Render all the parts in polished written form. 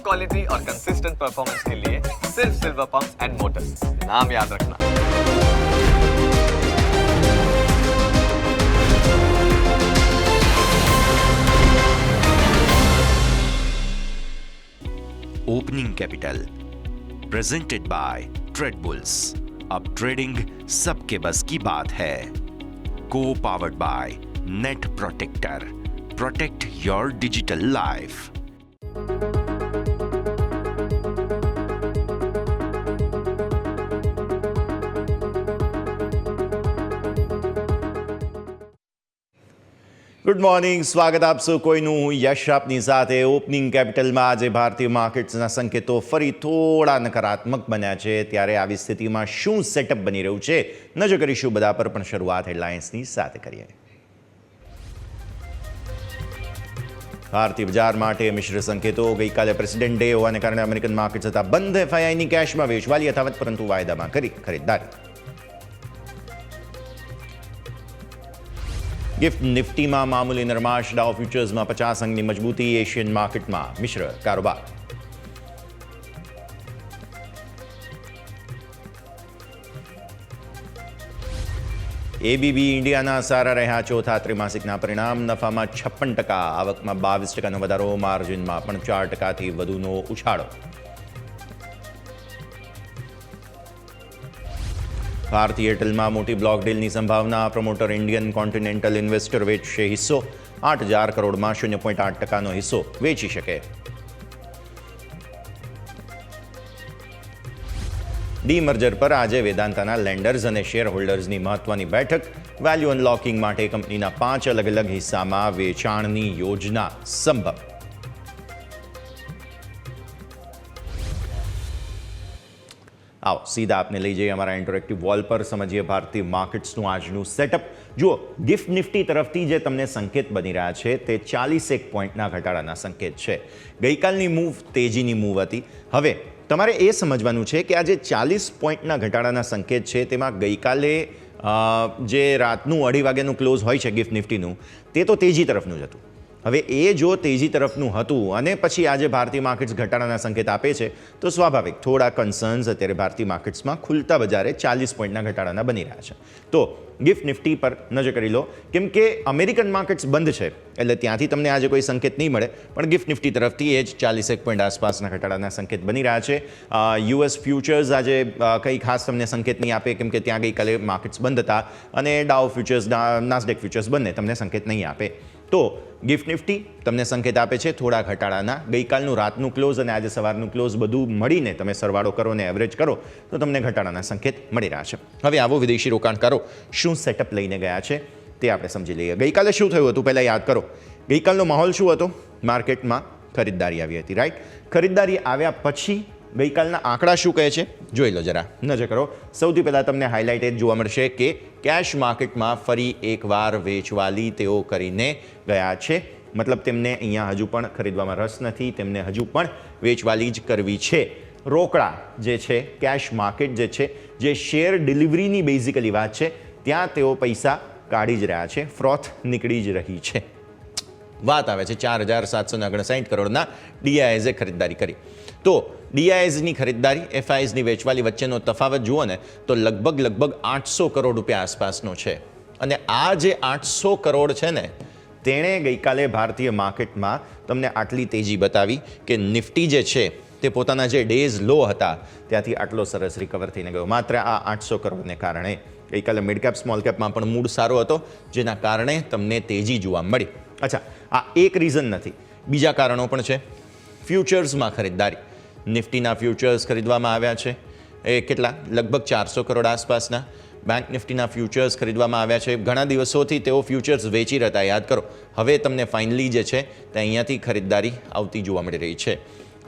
Quality और consistent performance के लिए सिर्फ सिल्वर पंप्स एंड मोटर्स, नाम याद रखना। Opening capital presented by trade bulls. अब ट्रेडिंग सबके बस की बात है। को powered by net protector. Protect your digital life. Good morning, સ્વાગત આપ સૌ કોઈનું. હું યશ આપની સાથે. ઓપનિંગ કેપિટલમાં આજે ભારતીય માર્કેટ્સના સંકેતો ફરી થોડા નકારાત્મક બન્યા છે. ત્યારે આવી સ્થિતિમાં શું સેટઅપ બની રહ્યું છે નજર કરીશું બધા પર, પણ શરૂઆત હેડલાઇન્સની સાથે કરીએ. ભારતીય બજાર માટે મિશ્ર સંકેતો. ગઈકાલે પ્રેસિડેન્ટ ડે હોવાને કારણે અમેરિકન માર્કેટ્સ હતા બંધ. એફઆઈઆઈની કેશમાં વેચવાલી યથાવત, પરંતુ વાયદામાં કરી ખરીદદારી. गिफ्ट निफ्टी में मामूली नरमाश. डाउ फ्यूचर्स में 50 अंकनी मजबूती. एशियन मार्केट में मिश्र कारोबार. एबीबी इंडिया सारा रहा. चौथा त्रिमासिकना परिणाम. नफा में 56%, आवक में 22% वधारो. मार्जिन में 4% थी वधुनो उछाळो. भारतीय एयरटेल में मोटी ब्लॉक डील की संभावना. प्रमोटर इंडियन कॉन्टिनेंटल इन्वेस्टर वेचशे हिस्सो. 8,000 करोड़ में 0.8% हिस्सो वेची शके. डीमर्जर पर आज वेदांताना लेंडर्स और शेर होल्डर्स की महत्वनी बैठक. वेल्यू अनलॉकिंग माटे कंपनीना 5 अलग अलग हिस्सा में वेचाणनी योजना संभव. आओ सीधा आपने लई जाइए अमरा इंटरेक्टिव वॉल पर. समझिए भारतीय मार्केट्सનું આજનું સેટઅપ. જુઓ, ગિફ્ટ નિફ્ટી તરફથી જે તમને સંકેત બની રહ્યા છે તે 41 પોઈન્ટના ઘટાડાના સંકેત છે. ગઈકાલની મૂવ તેજીની મૂવ હતી. હવે તમારે એ સમજવાનું છે કે આ જે 40 પોઈન્ટના ઘટાડાના સંકેત છે તેમાં ગઈકાલે જે રાતનું 2:30 વાગ્યાનું ક્લોઝ હોય છે ગિફ્ટ નિફ્ટીનું, તે તો તેજી તરફનું જ હતું. હવે એ જો તેજી તરફનું હતું અને પછી આજે ભારતીય માર્કેટ્સ ઘટાડાના સંકેત આપે છે તો સ્વાભાવિક થોડા કન્સર્ન્સ અત્યારે ભારતીય માર્કેટ્સમાં ખુલતા બજારે 40 પોઈન્ટના ઘટાડાના બની રહ્યા છે. તો ગિફ્ટ નિફ્ટી પર નજર કરી લો, કેમ કે અમેરિકન માર્કેટ્સ બંધ છે એટલે ત્યાંથી તમને આજે કોઈ સંકેત નહીં મળે, પણ ગિફ્ટ નિફ્ટી તરફથી એ જ 41 પોઈન્ટ આસપાસના ઘટાડાના સંકેત બની રહ્યા છે. યુએસ ફ્યુચર્સ આજે કંઈ ખાસ તમને સંકેત નહીં આપે, કેમ કે ત્યાં ગઈકાલે માર્કેટ્સ બંધ હતા અને ડાઉ ફ્યુચર્સ, નાસ્ડેક ફ્યુચર્સ બંને તમને સંકેત નહીં આપે. તો ગિફ્ટ નિફ્ટી તમને સંકેત આપે છે થોડા ઘટાડાના. ગઈકાલનું રાતનું ક્લોઝ અને આજે સવારનું ક્લોઝ બધું મળીને તમે સરવાળો કરો અને એવરેજ કરો તો તમને ઘટાડાના સંકેત મળી રહ્યા છે. હવે આવો વિદેશી રોકાણકારો શું સેટઅપ લઈને ગયા છે તે આપણે સમજી લઈએ. ગઈકાલે શું થયું હતું પહેલાં યાદ કરો. ગઈકાલનો માહોલ શું હતો? માર્કેટમાં ખરીદદારી આવી હતી, રાઈટ? ખરીદદારી આવ્યા પછી ગઈકાલના આંકડા શું કહે છે જોઈ લો, જરા નજર કરો. સૌથી પહેલાં તમને હાઇલાઇટ એ જોવા મળશે કે કેશ માર્કેટમાં ફરી એકવાર વેચવાલી તેઓ કરીને ગયા છે. મતલબ તેમને અહીંયા હજુ પણ ખરીદવામાં રસ નથી, તેમને હજુ પણ વેચવાલી જ કરવી છે. રોકડા જે છે, કેશ માર્કેટ જે છે, જે શેર ડિલિવરીની બેઝિકલી વાત છે, ત્યાં તેઓ પૈસા કાઢી જ રહ્યા છે. ફ્રોથ નીકળી જ રહી છે. વાત આવે છે 4,759 કરોડના ડીઆઈએસે ખરીદદારી કરી. તો ડીઆઈએસની ખરીદદારી, એફઆઈએસની વેચવાલી વચ્ચેનો તફાવત જુઓ ને તો લગભગ 800 કરોડ રૂપિયા આસપાસનો છે. અને આ જે 800 કરોડ છે ને તેણે ગઈકાલે ભારતીય માર્કેટમાં તમને આટલી તેજી બતાવી કે નિફ્ટી જે છે તે પોતાના જે ડેઝ લો હતા ત્યાંથી આટલો સરસ રિકવર થઈને ગયો માત્ર આ 800 કરોડને કારણે. ગઈકાલે મિડ કેપ સ્મોલ કેપમાં પણ મૂડ સારો હતો, જેના કારણે તમને તેજી જોવા મળી. અચ્છા, આ એક રીઝન નથી, બીજા કારણો પણ છે. ફ્યુચર્સમાં ખરીદદારી. નિફ્ટીના ફ્યુચર્સ ખરીદવામાં આવ્યા છે એ કેટલા? લગભગ 400 કરોડ આસપાસના. બેંક નિફ્ટીના ફ્યુચર્સ ખરીદવામાં આવ્યા છે. ઘણા દિવસોથી તેઓ ફ્યુચર્સ વેચી રહ્યા, યાદ કરો. હવે તમને ફાઇનલી જે છે તે અહીંયાથી ખરીદદારી આવતી જોવા મળી રહી છે.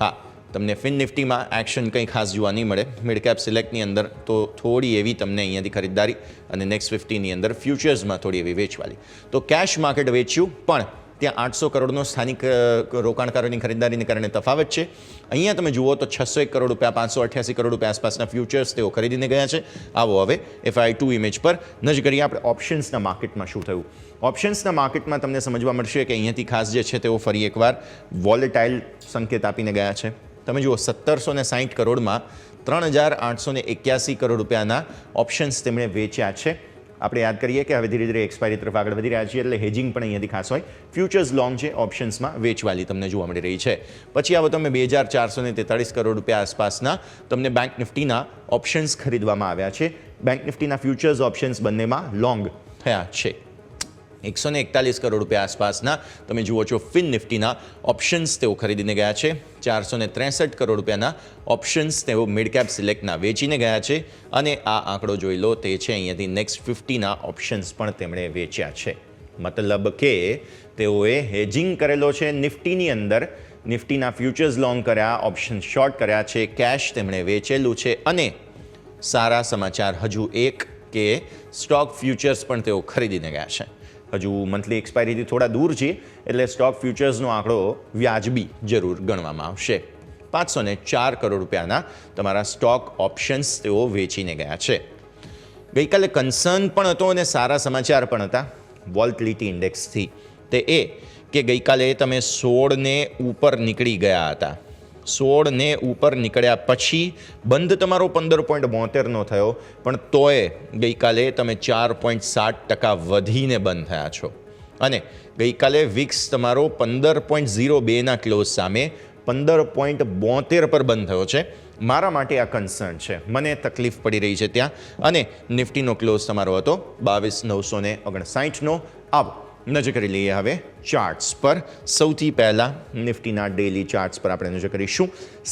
હા, તમને ફિન નિફ્ટીમાં એક્શન કંઈ ખાસ જોવા નહીં મળે. મિડ કેપ સિલેક્ટની અંદર તો થોડી એવી તમને અહીંયાથી ખરીદદારી અને નેક્સ્ટ 50ની અંદર ફ્યુચર્સમાં થોડી એવી વેચવાલી. તો કેશ માર્કેટ વેચ્યું, પણ ત્યાં 800 કરોડનો સ્થાનિક રોકાણકારોની ખરીદદારીને કારણે તફાવત છે. અહીંયા તમે જુઓ તો 601 કરોડ રૂપિયા, 588 કરોડ રૂપિયા આસપાસના ફ્યુચર્સ તેઓ ખરીદીને ગયા છે. આવો હવે FI2 ઇમેજ પર નજર કરીએ આપણે ઓપ્શન્સના માર્કેટમાં શું થયું. ઓપ્શન્સના માર્કેટમાં તમને સમજવા મળશે કે અહીંયાથી ખાસ જે છે તેઓ ફરી એકવાર વોલેટાઇલ સંકેત આપીને ગયા છે. તમે જુઓ 1760 કરોડમાં 3881 કરોડ રૂપિયાના ઓપ્શન્સ તેમણે વેચ્યા છે. આપણે યાદ કરીએ કે હવે ધીરે ધીરે એક્સપાયરી તરફ આગળ વધી રહ્યા છીએ એટલે હેજિંગ પણ અહીંયાથી ખાસ હોય. ફ્યુચર્સ લોંગ છે ઓપ્શન્સમાં વેચવાલી તમને જોવા મળી રહી છે. પછી આવો તમે 2443 કરોડ રૂપિયા આસપાસના તમને બેંક નિફ્ટીના ઓપ્શન્સ ખરીદવામાં આવ્યા છે. બેંક નિફ્ટીના ફ્યુચર્સ ઓપ્શન્સ બંનેમાં લોંગ થયા છે. 141 કરોડ રૂપિયા આસપાસના તમે જુઓ છો ફિન નિફ્ટીના ઓપ્શન્સ તેઓ ખરીદીને ગયા છે. 463 કરોડ રૂપિયાના ઓપ્શન્સ તેઓ મિડ કેપ સિલેક્ટના વેચીને ગયા છે. અને આ આંકડો જોઈ લો તે છે અહીંયાથી નેક્સ્ટ 50ના ઓપ્શન્સ પણ તેમણે વેચ્યા છે. મતલબ કે તેઓએ હેજિંગ કરેલો છે નિફ્ટીની અંદર, નિફ્ટીના ફ્યુચર્સ લોંગ કર્યા, ઓપ્શન શોર્ટ કર્યા છે, કેશ તેમણે વેચેલું છે. અને સારા સમાચાર હજુ એક કે સ્ટોક ફ્યુચર્સ પણ તેઓ ખરીદીને ગયા છે. હજુ મંથલી એક્સપાયરીથી થોડા દૂર છીએ એટલે સ્ટોક ફ્યુચર્સનો આંકડો વ્યાજબી જરૂર ગણવામાં આવશે. 504 કરોડ રૂપિયાના તમારા સ્ટોક ઓપ્શન્સ તેઓ વેચીને ગયા છે. ગઈકાલે કન્સર્ન પણ હતો અને સારા સમાચાર પણ હતા વોલ્ટિલિટી ઇન્ડેક્સથી. તે એ કે ગઈકાલે તમે 16ને ઉપર નીકળી ગયા હતા. 16ને ઉપર નીકળ્યા પછી બંધ તમારો 15.72નો થયો, પણ તોય ગઈકાલે તમે 4.7% વધીને બંધ થયા છો. અને ગઈકાલે વિક્સ તમારો 15.02ના ક્લોઝ સામે 15.72 પર બંધ થયો છે. મારા માટે આ કન્સર્ન છે, મને તકલીફ પડી રહી છે ત્યાં. અને નિફ્ટીનો ક્લોઝ તમારો હતો 22,959નો. આવો નજર કરી લઈએ હવે ચાર્ટ્સ પર. સૌથી પહેલાં નિફ્ટીના ડેલી ચાર્ટ્સ પર આપણે નજર કરીશું.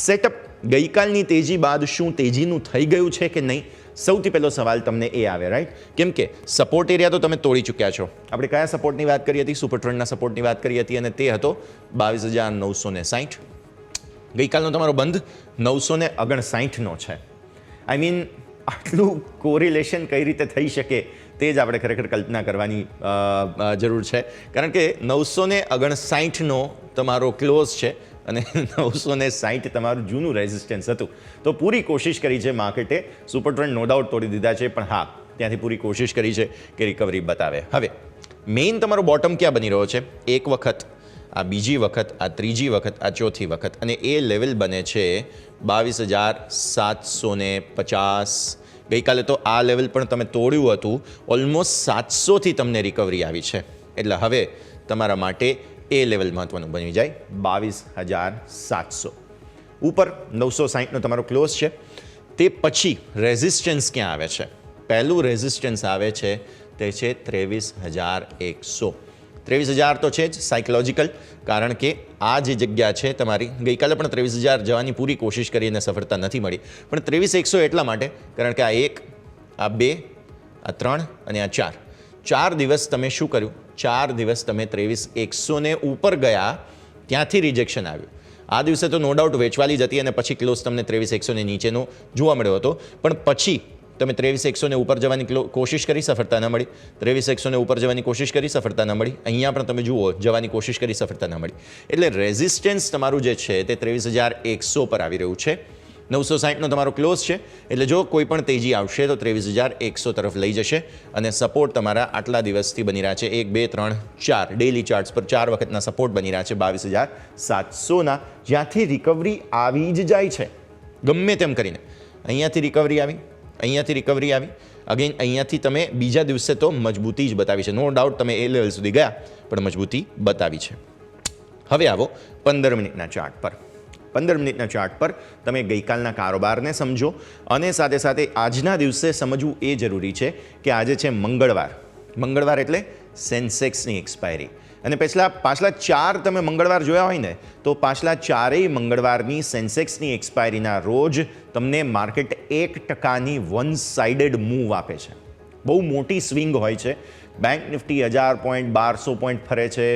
સેટઅપ ગઈકાલની તેજી બાદ શું તેજીનું થઈ ગયું છે કે નહીં, સૌથી પહેલો સવાલ તમને એ આવે, રાઈટ? કેમ કે સપોર્ટ એરિયા તો તમે તોડી ચૂક્યા છો. આપણે કયા સપોર્ટની વાત કરી હતી? સુપર ટ્રેન્ડના સપોર્ટની વાત કરી હતી અને તે હતો 22,960. ગઈકાલનો તમારો બંધ 959નો છે. આઈ મીન આટલું કોરિલેશન કઈ રીતે થઈ શકે તે જ આપણે ખરેખર કલ્પના કરવાની જરૂર છે. કારણ કે 959નો તમારો ક્લોઝ છે અને 960 તમારું જૂનું રેઝિસ્ટન્સ હતું. તો પૂરી કોશિશ કરી છે માર્કેટે. સુપર ટ્રેન્ડ નો ડાઉટ તોડી દીધા છે, પણ હા, ત્યાંથી પૂરી કોશિશ કરી છે કે રિકવરી બતાવે. હવે મેઇન તમારો બોટમ ક્યાં બની રહ્યો છે? એક વખત, આ બીજી વખત, આ ત્રીજી વખત, આ ચોથી વખત, અને એ લેવલ બને છે 22,750. ગઈકાલે તો આ લેવલ પણ તમે તોડ્યું હતું. ઓલમોસ્ટ 700થી તમને રિકવરી આવી છે. એટલે હવે તમારા માટે એ લેવલ મહત્વનું બની જાય 22,700. ઉપર 960નો તમારો ક્લોઝ છે. તે પછી રેઝિસ્ટન્સ ક્યાં આવે છે? પહેલું રેઝિસ્ટન્સ આવે છે તે છે 23,100. 23,000 તો છે જ સાયકોલોજીકલ, કારણ કે આ જે જગ્યા છે તમારી, ગઈકાલે પણ 23,000 જવાની પૂરી કોશિશ કરી અને સફળતા નથી મળી. પણ 23,100 એટલા માટે કારણ કે આ 1, આ 2, આ 3 અને આ 4 દિવસ તમે શું કર્યું? 4 દિવસ તમે 23,100ને ઉપર ગયા, ત્યાંથી રિજેક્શન આવ્યું. આ દિવસે તો નો ડાઉટ વેચવાલી જ હતી અને પછી ક્લોઝ તમને 23,100ને નીચેનો જોવા મળ્યો હતો. પણ પછી તમે 23,100ને ઉપર જવાની કોશિશ કરી, સફળતા ન મળી. 23,100ને ઉપર જવાની કોશિશ કરી, સફળતા ન મળી. અહીંયા પણ તમે જુઓ, જવાની કોશિશ કરી, સફળતા ન મળી. એટલે રેઝિસ્ટન્સ તમારું જે છે તે 23,100 પર આવી રહ્યું છે. 960નો તમારો ક્લોઝ છે. એટલે જો કોઈ પણ તેજી આવશે તો 23,100 તરફ લઈ જશે. અને સપોર્ટ તમારા આટલા દિવસથી બની રહ્યા છે 1, 2, 3, 4 ડેલી ચાર્ટ્સ પર 4 વખતના સપોર્ટ બની રહ્યા છે 22,700ના, જ્યાંથી રિકવરી આવી જ જાય છે ગમે તેમ કરીને. અહીંયાથી રિકવરી આવી, અહીંયાથી રિકવરી આવી, અગેન અહીંયાથી તમે બીજા દિવસે તો મજબૂતી જ બતાવી છે. નો ડાઉટ તમે એ લેવલ સુધી ગયા, પણ મજબૂતી બતાવી છે. હવે આવો 15 મિનિટના ચાર્ટ પર. 15 મિનિટના ચાર્ટ પર તમે ગઈકાલના કારોબારને સમજો અને સાથે સાથે આજના દિવસે સમજવું એ જરૂરી છે કે આજે છે મંગળવાર. મંગળવાર એટલે સેન્સેક્સની એક્સપાયરી. અને પાછલા 4 તમે મંગળવાર જોયા હોય ને, તો પાછલા 4 મંગળવારની સેન્સેક્સની એક્સપાયરીના રોજ તમને માર્કેટ 1%ની વન સાઇડેડ મૂવ આપે છે. બહુ મોટી સ્વિંગ હોય છે. બેંક નિફ્ટી 1000 પોઈન્ટ, 1200 પોઈન્ટ ફરે છે.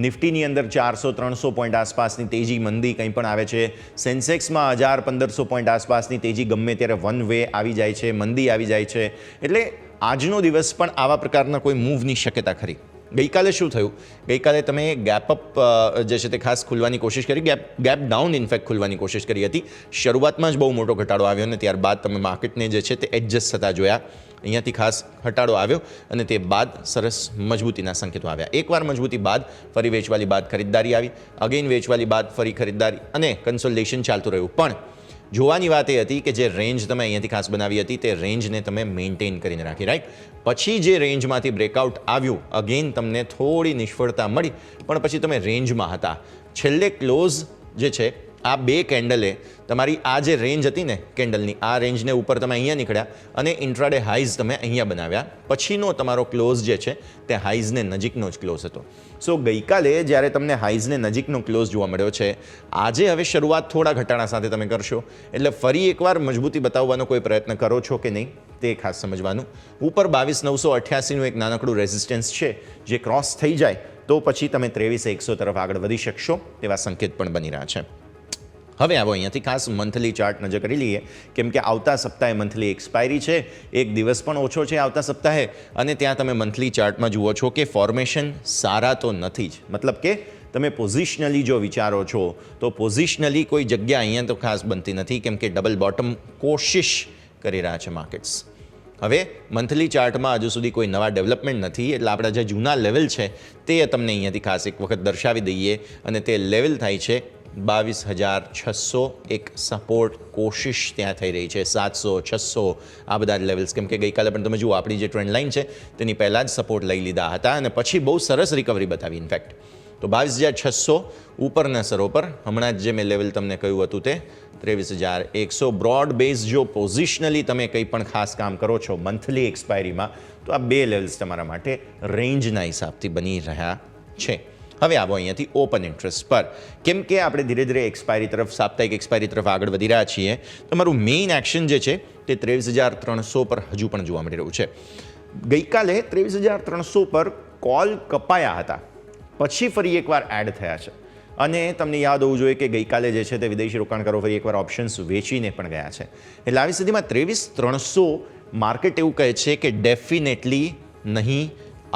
નિફ્ટીની અંદર 400-300 પોઈન્ટ આસપાસની તેજી મંદી કંઈ પણ આવે છે. સેન્સેક્સમાં 1000-1500 પોઈન્ટ આસપાસની તેજી ગમે ત્યારે વન વે આવી જાય છે, મંદી આવી જાય છે. એટલે આજનો દિવસ પણ આવા પ્રકારના કોઈ મૂવની શક્યતા ખરી. ગઈકાલે શું થયું? ગઈકાલે તમે ગેપ અપ જે છે તે ખાસ ખુલવાની કોશિશ કરી, ગેપ ડાઉન ઇનફેક્ટ ખુલવાની કોશિશ કરી હતી. શરૂઆતમાં જ બહુ મોટો ઘટાડો આવ્યો અને ત્યારબાદ તમે માર્કેટને જે છે તે એડજસ્ટ થતા જોયા. અહીંયાથી ખાસ ઘટાડો આવ્યો અને તે બાદ સરસ મજબૂતીના સંકેતો આવ્યા. એકવાર મજબૂતી બાદ ફરી વેચવાલી બાદ ખરીદદારી આવી, અગેન વેચવાલી બાદ ફરી ખરીદદારી અને કન્સોલિડેશન ચાલતું રહ્યું. પણ જોવાની વાત એ હતી કે જે રેન્જ તમે અહીંયાથી ખાસ બનાવી હતી તે રેન્જને તમે મેન્ટેન કરીને રાખી, રાઈટ. પછી જે રેન્જમાંથી બ્રેકઆઉટ આવ્યું, અગેન તમને થોડી નિષ્ફળતા મળી, પણ પછી તમે રેન્જમાં હતા. છેલ્લે ક્લોઝ જે છે આ બે કેન્ડલે તમારી આ જે રેન્જ હતી ને કેન્ડલની, આ રેન્જને ઉપર તમે અહીંયા નીકળ્યા અને ઇન્ટ્રાડે હાઈઝ તમે અહીંયા બનાવ્યા. પછીનો તમારો ક્લોઝ જે છે તે હાઈઝને નજીકનો જ ક્લોઝ હતો. સો ગઈકાલે જ્યારે તમને હાઈઝને નજીકનો ક્લોઝ જોવા મળ્યો છે, આજે હવે શરૂઆત થોડા ઘટાડા સાથે તમે કરશો, એટલે ફરી એકવાર મજબૂતી બતાવવાનો કોઈ પ્રયત્ન કરો છો કે નહીં તે ખાસ સમજવાનું. ઉપર 22,988નું એક નાનકડું રેઝિસ્ટન્સ છે, જે ક્રોસ થઈ જાય તો પછી તમે 23,100 તરફ આગળ વધી શકશો તેવા સંકેત પણ બની રહ્યા છે. હવે આવો અહીંયાથી ખાસ મંથલી ચાર્ટ નજર કરી લઈએ, કેમ કે આવતા સપ્તાહે મંથલી એક્સપાયરી છે, એક દિવસ પણ ઓછો છે આવતા સપ્તાહે, અને ત્યાં તમે મંથલી ચાર્ટમાં જુઓ છો કે ફોર્મેશન સારા તો નથી જ. મતલબ કે તમે પોઝિશનલી જો વિચારો છો તો પોઝિશનલી કોઈ જગ્યા અહીંયા તો ખાસ બનતી નથી, કેમ કે ડબલ બોટમ કોશિશ કરી રહ્યા છે માર્કેટ્સ. હવે મંથલી ચાર્ટમાં હજુ સુધી કોઈ નવા ડેવલપમેન્ટ નથી, એટલે આપણા જે જૂના લેવલ છે તે તમને અહીંયાથી ખાસ એક વખત દર્શાવી દઈએ, અને તે લેવલ થાય છે 22,600. એક સપોર્ટ કોશિશ ત્યાં થઈ રહી છે, 700, 600 આ બધા લેવલ્સ. કેમ કે ગઈકાલે પણ તમે જુઓ આપણી જે ટ્રેન્ડ લાઇન છે તેની પહેલાં જ સપોર્ટ લઈ લીધા હતા અને પછી બહુ સરસ રિકવરી બતાવી. ઇનફેક્ટ તો 22,600 ઉપરના સરો પર હમણાં જ જે મેં લેવલ તમને કહ્યું હતું તે 23,100. બ્રોડ બેઝ જો પોઝિશનલી તમે કંઈ પણ ખાસ કામ કરો છો મંથલી એક્સપાયરીમાં, તો આ બે લેવલ્સ તમારા માટે રેન્જના હિસાબથી બની રહ્યા છે. હવે આવો અહીંયાથી ઓપન ઇન્ટરેસ્ટ પર, કેમ કે આપણે ધીરે ધીરે એક્સપાયરી તરફ, સાપ્તાહિક એક્સપાયરી તરફ આગળ વધી રહ્યા છીએ. તમારું મેઇન એક્શન જે છે તે 23,300 પર હજુ પણ જોવા મળી રહ્યું છે. ગઈકાલે 23,300 પર કોલ કપાયા હતા, પછી ફરી એકવાર એડ થયા છે. અને તમને યાદ હોવું જોઈએ કે ગઈકાલે જે છે તે વિદેશી રોકાણકારો ફરી એકવાર ઓપ્શન્સ વેચીને પણ ગયા છે. એટલે આવી સ્થિતિમાં 23,300 માર્કેટ એવું કહે છે કે ડેફિનેટલી નહીં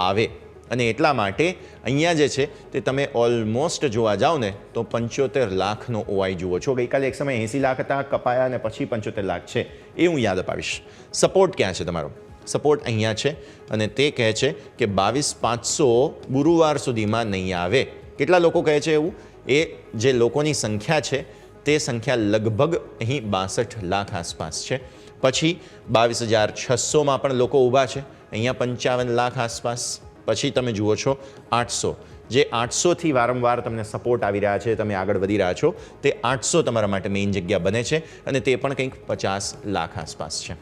આવે, અને એટલા માટે અહીંયા જે છે તે તમે ઓલમોસ્ટ જોવા જાઓ ને તો 75 લાખનો ઓઆઈ જુઓ છો. ગઈકાલે એક સમય 80 લાખ હતા, કપાયા અને પછી 75 લાખ છે, એ હું યાદ અપાવીશ. સપોર્ટ ક્યાં છે તમારો? સપોર્ટ અહીંયા છે, અને તે કહે છે કે 22,500 ગુરુવાર સુધીમાં નહીં આવે. કેટલા લોકો કહે છે એવું? એ જે લોકોની સંખ્યા છે તે સંખ્યા લગભગ અહીં 62 લાખ આસપાસ છે. પછી 22,600માં પણ લોકો ઊભા છે, અહીંયા 55 લાખ આસપાસ. પછી તમે જુઓ છો 800, જે 800થી વારંવાર તમને સપોર્ટ આવી રહ્યા છે, તમે આગળ વધી રહ્યા છો, તે 800 તમારા માટે મેઇન જગ્યા બને છે, અને તે પણ કંઈક 50 લાખ આસપાસ છે.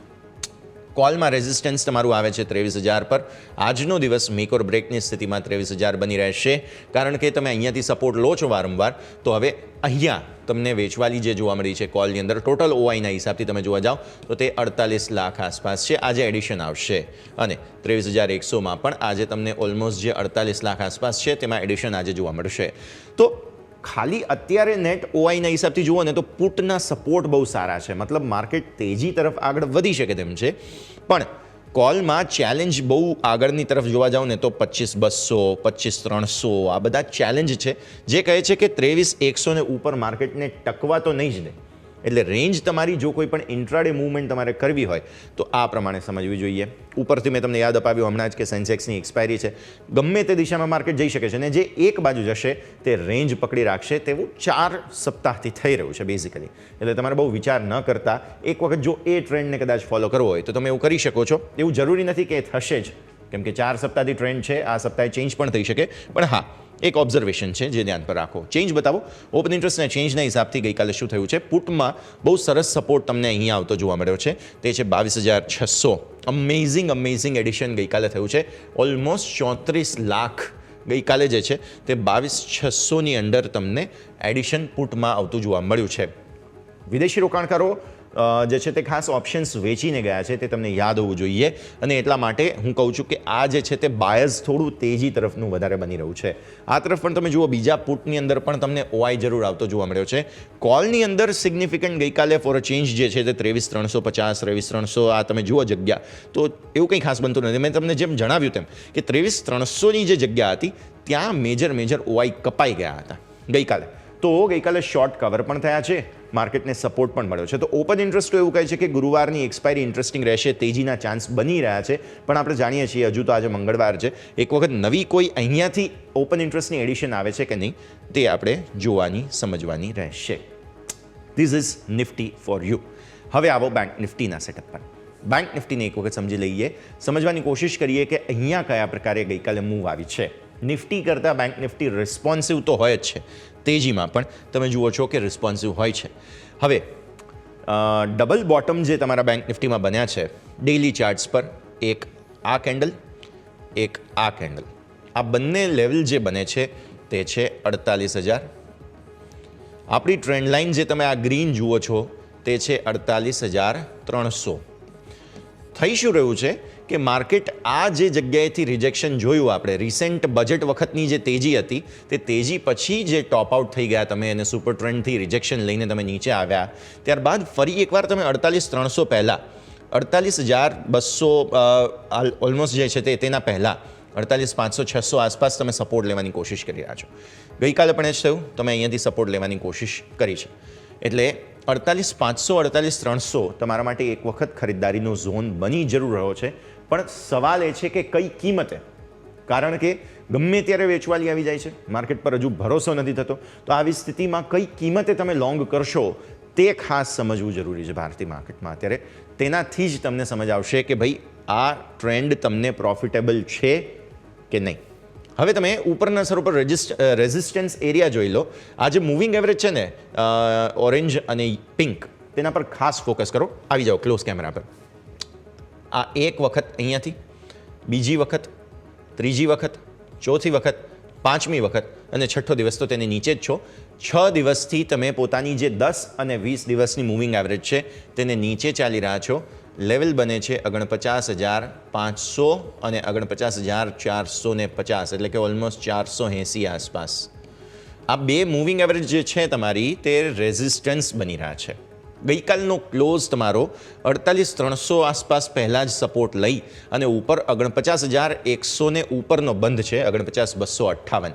કોલમાં રેઝિસ્ટન્સ તમારું આવે છે 23,000 પર. આજનો દિવસ મેક ઓર બ્રેકની સ્થિતિમાં 23,000 બની રહેશે, કારણ કે તમે અહીંયાથી સપોર્ટ લો છો વારંવાર, તો હવે અહીંયા તમને વેચવાલી જે જોવા મળી છે કોલની અંદર, ટોટલ ઓઆઈના હિસાબથી તમે જોવા જાઓ તો તે 48 લાખ આસપાસ છે. આજે એડિશન આવશે, અને 23,100માં પણ આજે તમને ઓલમોસ્ટ જે 48 લાખ આસપાસ છે તેમાં એડિશન આજે જોવા મળશે. તો ખાલી અત્યારે નેટ ઓઆઈના હિસાબથી જુઓ ને તો પુટના સપોર્ટ બહુ સારા છે, મતલબ માર્કેટ તેજી તરફ આગળ વધી શકે તેમ છે. પણ કોલમાં ચેલેન્જ બહુ આગળની તરફ જોવા જાઓ ને તો 25,200, 25,300 આ બધા ચેલેન્જ છે, જે કહે છે કે 23,100 ને ઉપર માર્કેટને ટકવા તો નહીં જ દે. એટલે રેન્જ તમારી જો કોઈ પણ ઇન્ટ્રાડે મૂવમેન્ટ તમારે કરવી હોય તો આ પ્રમાણે સમજવી જોઈએ. ઉપરથી મેં તમને યાદ અપાવ્યું હમણાં જ કે સેન્સેક્સની એક્સપાયરી છે, ગમે તે દિશામાં માર્કેટ જઈ શકે છે, અને જે એક બાજુ જશે તે રેન્જ પકડી રાખશે, તેવું 4 સપ્તાહથી થઈ રહ્યું છે બેઝિકલી. એટલે તમારે બહુ વિચાર ન કરતા એક વખત જો એ ટ્રેન્ડને કદાચ ફોલો કરવો હોય તો તમે એવું કરી શકો છો. એવું જરૂરી નથી કે એ થશે જ, કેમ કે 4 સપ્તાહથી ટ્રેન્ડ છે, આ સપ્તાહે ચેન્જ પણ થઈ શકે. પણ હા, એક ઓબ્ઝર્વેશન છે જે ધ્યાન પર રાખો. ચેન્જ બતાવો. ઓપન ઇન્ટરેસ્ટના ચેન્જના હિસાબથી ગઈકાલે શું થયું છે? પુટમાં બહુ સરસ સપોર્ટ તમને અહીંયા આવતો જોવા મળ્યો છે, તે છે 22,600. અમેઝિંગ એડિશન ગઈકાલે થયું છે. ઓલમોસ્ટ 34 લાખ ગઈકાલે જે છે તે 22,600ની અંડર તમને એડિશન પુટમાં આવતું જોવા મળ્યું છે. વિદેશી રોકાણકારો જે છે તે ખાસ ઓપ્શન્સ વેચીને ગયા છે, તે તમને યાદ હોવું જોઈએ, અને એટલા માટે હું કહું છું કે આ જે છે તે બાયસ થોડું તેજી તરફનું વધારે બની રહ્યું છે. આ તરફ પણ તમે જુઓ, બીજા પુટની અંદર પણ તમને ઓઆઈ જરૂર આવતો જોવા મળ્યો છે. કોલની અંદર સિગ્નિફિકન્ટ ગઈકાલે ફોર અ ચેન્જ જે છે તે 23,350, 23,300 આ તમે જુઓ જગ્યા, તો એવું કંઈ ખાસ બનતું નથી. મેં તમને જેમ જણાવ્યું તેમ કે 23,300ની જે જગ્યા હતી ત્યાં મેજર ઓઆઈ કપાઈ ગયા હતા ગઈકાલે. તો ગઈકાલે શોર્ટ કવર પણ થયા છે, માર્કેટને સપોર્ટ પણ મળ્યો છે. તો ઓપન ઇન્ટરેસ્ટ તો એવું કહે છે કે ગુરુવારની એક્સપાયરી ઇન્ટરેસ્ટિંગ રહેશે, તેજીના ચાન્સ બની રહ્યા છે. પણ આપણે જાણીએ છીએ હજુ તો આજે મંગળવાર છે, એક વખત નવી કોઈ અહીંયાથી ઓપન ઇન્ટરેસ્ટની એડિશન આવે છે કે નહીં તે આપણે જોવાની સમજવાની રહેશે. This is Nifty for you. હવે આવો બેંક નિફ્ટીના સેટઅપ પર. બેંક નિફ્ટીને એક વખત સમજી લઈએ, સમજવાની કોશિશ કરીએ કે અહીંયા કયા પ્રકારે ગઈકાલે મૂવ આવી છે. નિફ્ટી કરતાં બેંક નિફ્ટી રિસ્પોન્સિવ તો હોય જ છે, તેજીમાં પણ તમે જુઓ છો કે રિસ્પોન્સિવ હોય છે. હવે ડબલ બોટમ જે તમારા બેંક નિફ્ટીમાં બન્યા છે ડેઇલી ચાર્ટ્સ પર, એક આ કેન્ડલ, એક આ કેન્ડલ, આ બંને લેવલ જે બને છે તે છે 48,000. આપણી ટ્રેન્ડ લાઇન જે તમે આ ગ્રીન જુઓ છો તે છે 48,300. થઈ શું રહ્યું છે કે માર્કેટ આ જે જગ્યાએથી રિજેક્શન જોયું આપણે રિસેન્ટ બજેટ વખતની જે તેજી હતી તે તેજી પછી જે ટોપ આઉટ થઈ ગયા તમે અને સુપર ટ્રેન્ડથી રિજેક્શન લઈને તમે નીચે આવ્યા, ત્યારબાદ ફરી એકવાર તમે 48,300 પહેલાં 48,200 ઓલમોસ્ટ જે છે તેના પહેલાં 48,500-600 આસપાસ તમે સપોર્ટ લેવાની કોશિશ કરી રહ્યા છો. ગઈકાલે પણ એ જ થયું, તમે અહીંયાથી સપોર્ટ લેવાની કોશિશ કરી છે. એટલે 48,500 48,300 તમારા માટે એક વખત ખરીદદારીનો ઝોન બની જરૂર રહ્યો છે. પણ સવાલ એ છે કે કઈ કિંમતે, કારણ કે ગમે ત્યારે વેચવાલી આવી જાય છે, માર્કેટ પર હજુ ભરોસો નથી થતો. તો આવી સ્થિતિમાં કઈ કિંમતે તમે લોંગ કરશો તે ખાસ સમજવું જરૂરી છે ભારતીય માર્કેટમાં અત્યારે. તેનાથી જ તમને સમજ આવશે કે ભાઈ આ ટ્રેન્ડ તમને પ્રોફિટેબલ છે કે નહીં. હવે તમે ઉપરના સ્તર ઉપર રેઝિસ્ટન્સ એરિયા જોઈ લો. આ જે મૂવિંગ એવરેજ છે ને ઓરેન્જ અને પિંક, તેના પર ખાસ ફોકસ કરો. આવી જાઓ ક્લોઝ કેમેરા પર. આ એક વખત અહીંયાથી, બીજી વખત, ત્રીજી વખત, ચોથી વખત, પાંચમી વખત અને છઠ્ઠો દિવસ તો તેને નીચે જ છો. 6 દિવસથી તમે પોતાની જે 10 અને 20 દિવસની મૂવિંગ એવરેજ છે તેને નીચે ચાલી રહ્યા છો. લેવલ બને છે 49,500 અને 49,450, એટલે કે ઓલમોસ્ટ 480 આસપાસ. આ બે મૂવિંગ એવરેજ જે છે તમારી તે રેઝિસ્ટન્સ બની રહ્યા છે. ગઈકાલનો ક્લોઝ તમારો 48,300 આસપાસ પહેલાં જ સપોર્ટ લઈ અને ઉપર 49,100 ને ઉપરનો બંધ છે 49,258.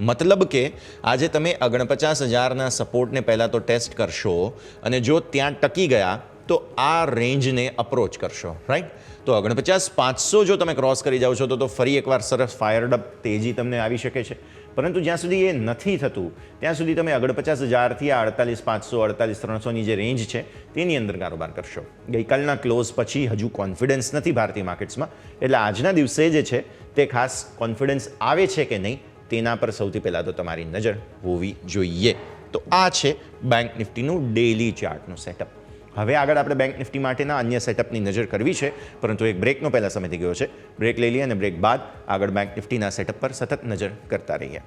મતલબ કે આજે તમે 49,000ના સપોર્ટને પહેલાં તો ટેસ્ટ કરશો અને જો ત્યાં ટકી ગયા તો આ રેન્જને અપ્રોચ કરશો, રાઈટ. તો 49,500 જો તમે ક્રોસ કરી જાઓ છો તો ફરી એકવાર સરસ ફાયર્ડ અપ તેજી તમને આવી શકે છે. પરંતુ જ્યાં સુધી એ નથી થતું ત્યાં સુધી તમે 49,000થી આ 48,500 48,300ની જે રેન્જ છે તેની અંદર કારોબાર કરશો. ગઈકાલના ક્લોઝ પછી હજુ કોન્ફિડન્સ નથી ભારતીય માર્કેટ્સમાં, એટલે આજના દિવસે જે છે તે ખાસ કોન્ફિડન્સ આવે છે કે નહીં તેના પર સૌથી પહેલાં તો તમારી નજર હોવી જોઈએ. તો આ છે બેંક નિફ્ટીનું ડેઇલી ચાર્ટનું સેટઅપ. હવે આગળ આપણે બેંક નિફ્ટી માટેના અન્ય સેટઅપની નજર કરવી છે, પરંતુ એક બ્રેકનો પહેલાં સમય થઈ ગયો છે. બ્રેક લઈ લઈએ અને બ્રેક બાદ આગળ બેંક નિફ્ટીના સેટઅપ પર સતત નજર કરતા રહીએ.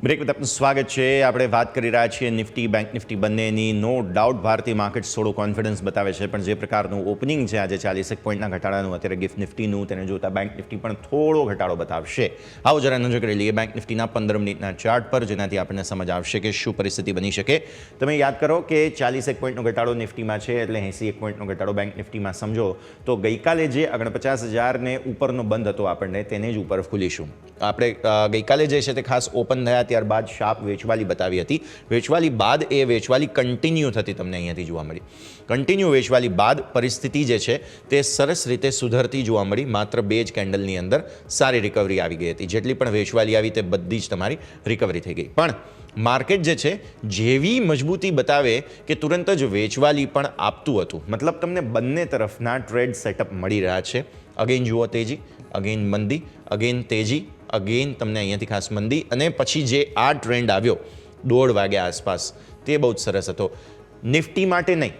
બ્રેક with આપનું સ્વાગત છે. આપણે વાત કરી રહ્યા છીએ નિફ્ટી બેંક નિફ્ટી બંનેની. નો ડાઉટ ભારતીય માર્કેટ થોડો કોન્ફિડન્સ બતાવે છે, પણ જે પ્રકારનું ઓપનિંગ છે આજે 40 પોઈન્ટના ઘટાડાનું અત્યારે ગિફ્ટ નિફ્ટીનું, તેને જોતા બેંક નિફ્ટી પણ થોડો ઘટાડો બતાવશે. આવો જરા નજર કરી લઈએ બેંક નિફ્ટીના 15 મિનિટના ચાર્ટ પર, જેનાથી આપણને સમજ આવશે કે શું પરિસ્થિતિ બની શકે. તમે યાદ કરો કે 40 પોઈન્ટનો ઘટાડો નિફ્ટીમાં છે, એટલે 81 પોઈન્ટનો ઘટાડો બેંક નિફ્ટીમાં સમજો તો ગઈકાલે જે 49,000ને ઉપરનો બંધ હતો આપણને તેને જ ઉપર ખુલીશું. આપણે ગઈકાલે જે છે તે ખાસ ઓપન થયા ત્યારબાદ શાર્પ વેચવાલી બતાવી હતી. વેચવાલી બાદ એ વેચવાલી કન્ટિન્યુ થતી તમને અહીંયાથી જોવા મળી. કન્ટિન્યુ વેચવાલી બાદ પરિસ્થિતિ જે છે તે સરસ રીતે સુધરતી જોવા મળી. માત્ર 2 જ કેન્ડલની અંદર સારી રિકવરી આવી ગઈ હતી. જેટલી પણ વેચવાલી આવી તે બધી જ તમારી રિકવરી થઈ ગઈ. પણ માર્કેટ જે છે જેવી મજબૂતી બતાવે કે તુરંત જ વેચવાલી પણ આપતું હતું. મતલબ તમને બંને તરફના ટ્રેડ સેટઅપ મળી રહ્યા છે. અગેન જુઓ તેજી, અગેન મંદી, અગેન તેજી, અગેન તમને અહીંયાથી ખાસ મંદી, અને પછી જે આ ટ્રેન્ડ આવ્યો 1:30 વાગ્યા આસપાસ તે બહુ જ સરસ હતો. નિફ્ટી માટે નહીં,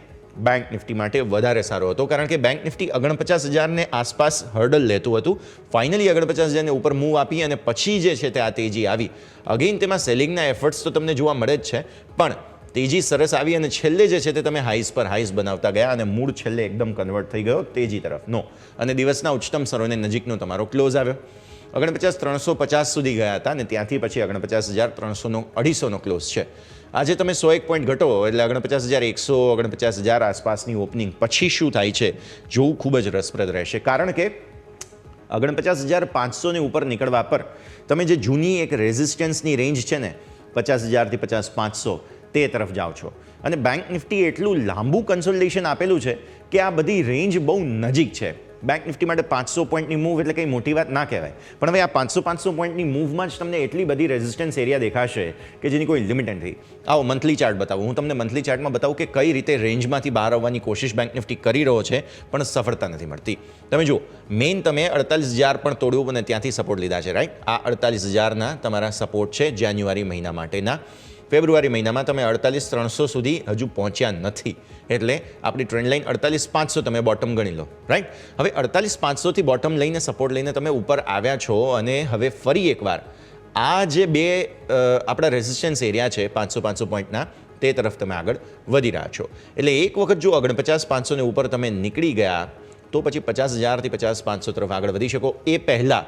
બેંક નિફ્ટી માટે વધારે સારો હતો, કારણ કે બેંક નિફ્ટી 49,000ને આસપાસ હર્ડલ લેતું હતું. ફાઇનલી 49,000ને ઉપર મૂવ આપી અને પછી જે છે તે આ તેજી આવી. અગેન તેમાં સેલિંગના એફર્ટ્સ તો તમને જોવા મળે જ છે, પણ તેજી સરસ આવી અને છેલ્લે જે છે તે તમે હાઈસ પર હાઈસ બનાવતા ગયા અને મૂળ છેલ્લે એકદમ કન્વર્ટ થઈ ગયો તેજી તરફનો અને દિવસના ઉચ્ચતમ સ્તરોને નજીકનો તમારો ક્લોઝ આવ્યો. 49 350 સુધી ગયા હતા અને ત્યાંથી પછી 49,300 ક્લોઝ છે. આજે તમે 101 પોઈન્ટ ઘટો એટલે 49,100 49,000 આસપાસની ઓપનિંગ પછી શું થાય છે જોવું ખૂબ જ રસપ્રદ રહેશે, કારણ કે 49,500 ઉપર નીકળવા પર તમે જે જૂની એક રેઝિસ્ટન્સની રેન્જ છે ને 50,000 થી 50,500 તે તરફ જાઓ છો અને બેંક નિફ્ટી એટલું લાંબુ કન્સોલિડેશન આપેલું છે કે આ બધી રેન્જ બહુ નજીક છે. બેંક નિફ્ટી માટે 500 પોઈન્ટની મૂવ એટલે કંઈ મોટી વાત ના કહેવાય, પણ હવે આ 500 પોઈન્ટની મૂવમાં જ તમને એટલી બધી રેઝિસ્ટન્સ એરિયા દેખાશે કે જેની કોઈ લિમિટ નથી. આવો મંથલી ચાર્ટ બતાવું, હું તમને મંથલી ચાર્ટમાં બતાવું કે કઈ રીતે રેન્જમાંથી બહાર આવવાની કોશિશ બેંક નિફ્ટી કરી રહ્યો છે પણ સફળતા નથી મળતી. તમે જુઓ, મેઇન તમે 48,000 પણ તોડ્યું અને ત્યાંથી સપોર્ટ લીધા છે, રાઈટ. આ 48,000ના તમારા સપોર્ટ છે જાન્યુઆરી મહિના માટેના. ફેબ્રુઆરી મહિનામાં તમે 48,300 સુધી હજુ પહોંચ્યા નથી, એટલે આપણી ટ્રેન્ડ લાઇન 48,500 તમે બોટમ ગણી લો, રાઈટ. હવે 48,500 થી બોટમ લઈને સપોર્ટ લઈને તમે ઉપર આવ્યા છો અને હવે ફરી એકવાર આ જે બે આપણા રેઝિસ્ટન્સ એરિયા છે 500 પોઈન્ટના તે તરફ તમે આગળ વધી રહ્યા છો. એટલે એક વખત જો 49,500 ને ઉપર તમે નીકળી ગયા તો પછી 50,000 થી 50,500 તરફ આગળ વધી શકો. એ પહેલાં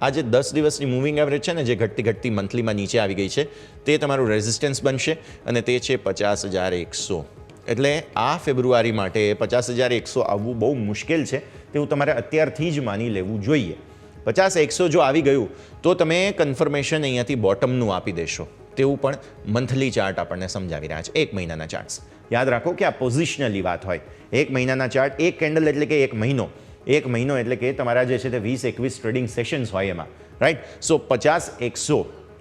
આ જે 10 દિવસની મૂવિંગ એવરેજ છે ને, જે ઘટતી મંથલીમાં નીચે આવી ગઈ છે, તે તમારું રેઝિસ્ટન્સ બનશે અને તે છે 50,100. એટલે આ ફેબ્રુઆરી માટે 50,100 આવવું બહુ મુશ્કેલ છે તેવું તમારે અત્યારથી જ માની લેવું જોઈએ. 50,100 જો આવી ગયું તો તમે કન્ફર્મેશન અહીંયાથી બોટમનું આપી દેશો તેવું પણ મંથલી ચાર્ટ આપણને સમજાવી રહ્યા છે. એક મહિનાના ચાર્ટ્સ યાદ રાખો કે આ પોઝિશનલી વાત હોય. એક મહિનાના ચાર્ટ, એક કેન્ડલ એટલે કે એક મહિનો એટલે કે તમારા જે છે તે 20-21 ટ્રેડિંગ સેશન્સ હોય એમાં, રાઈટ. સો 50,100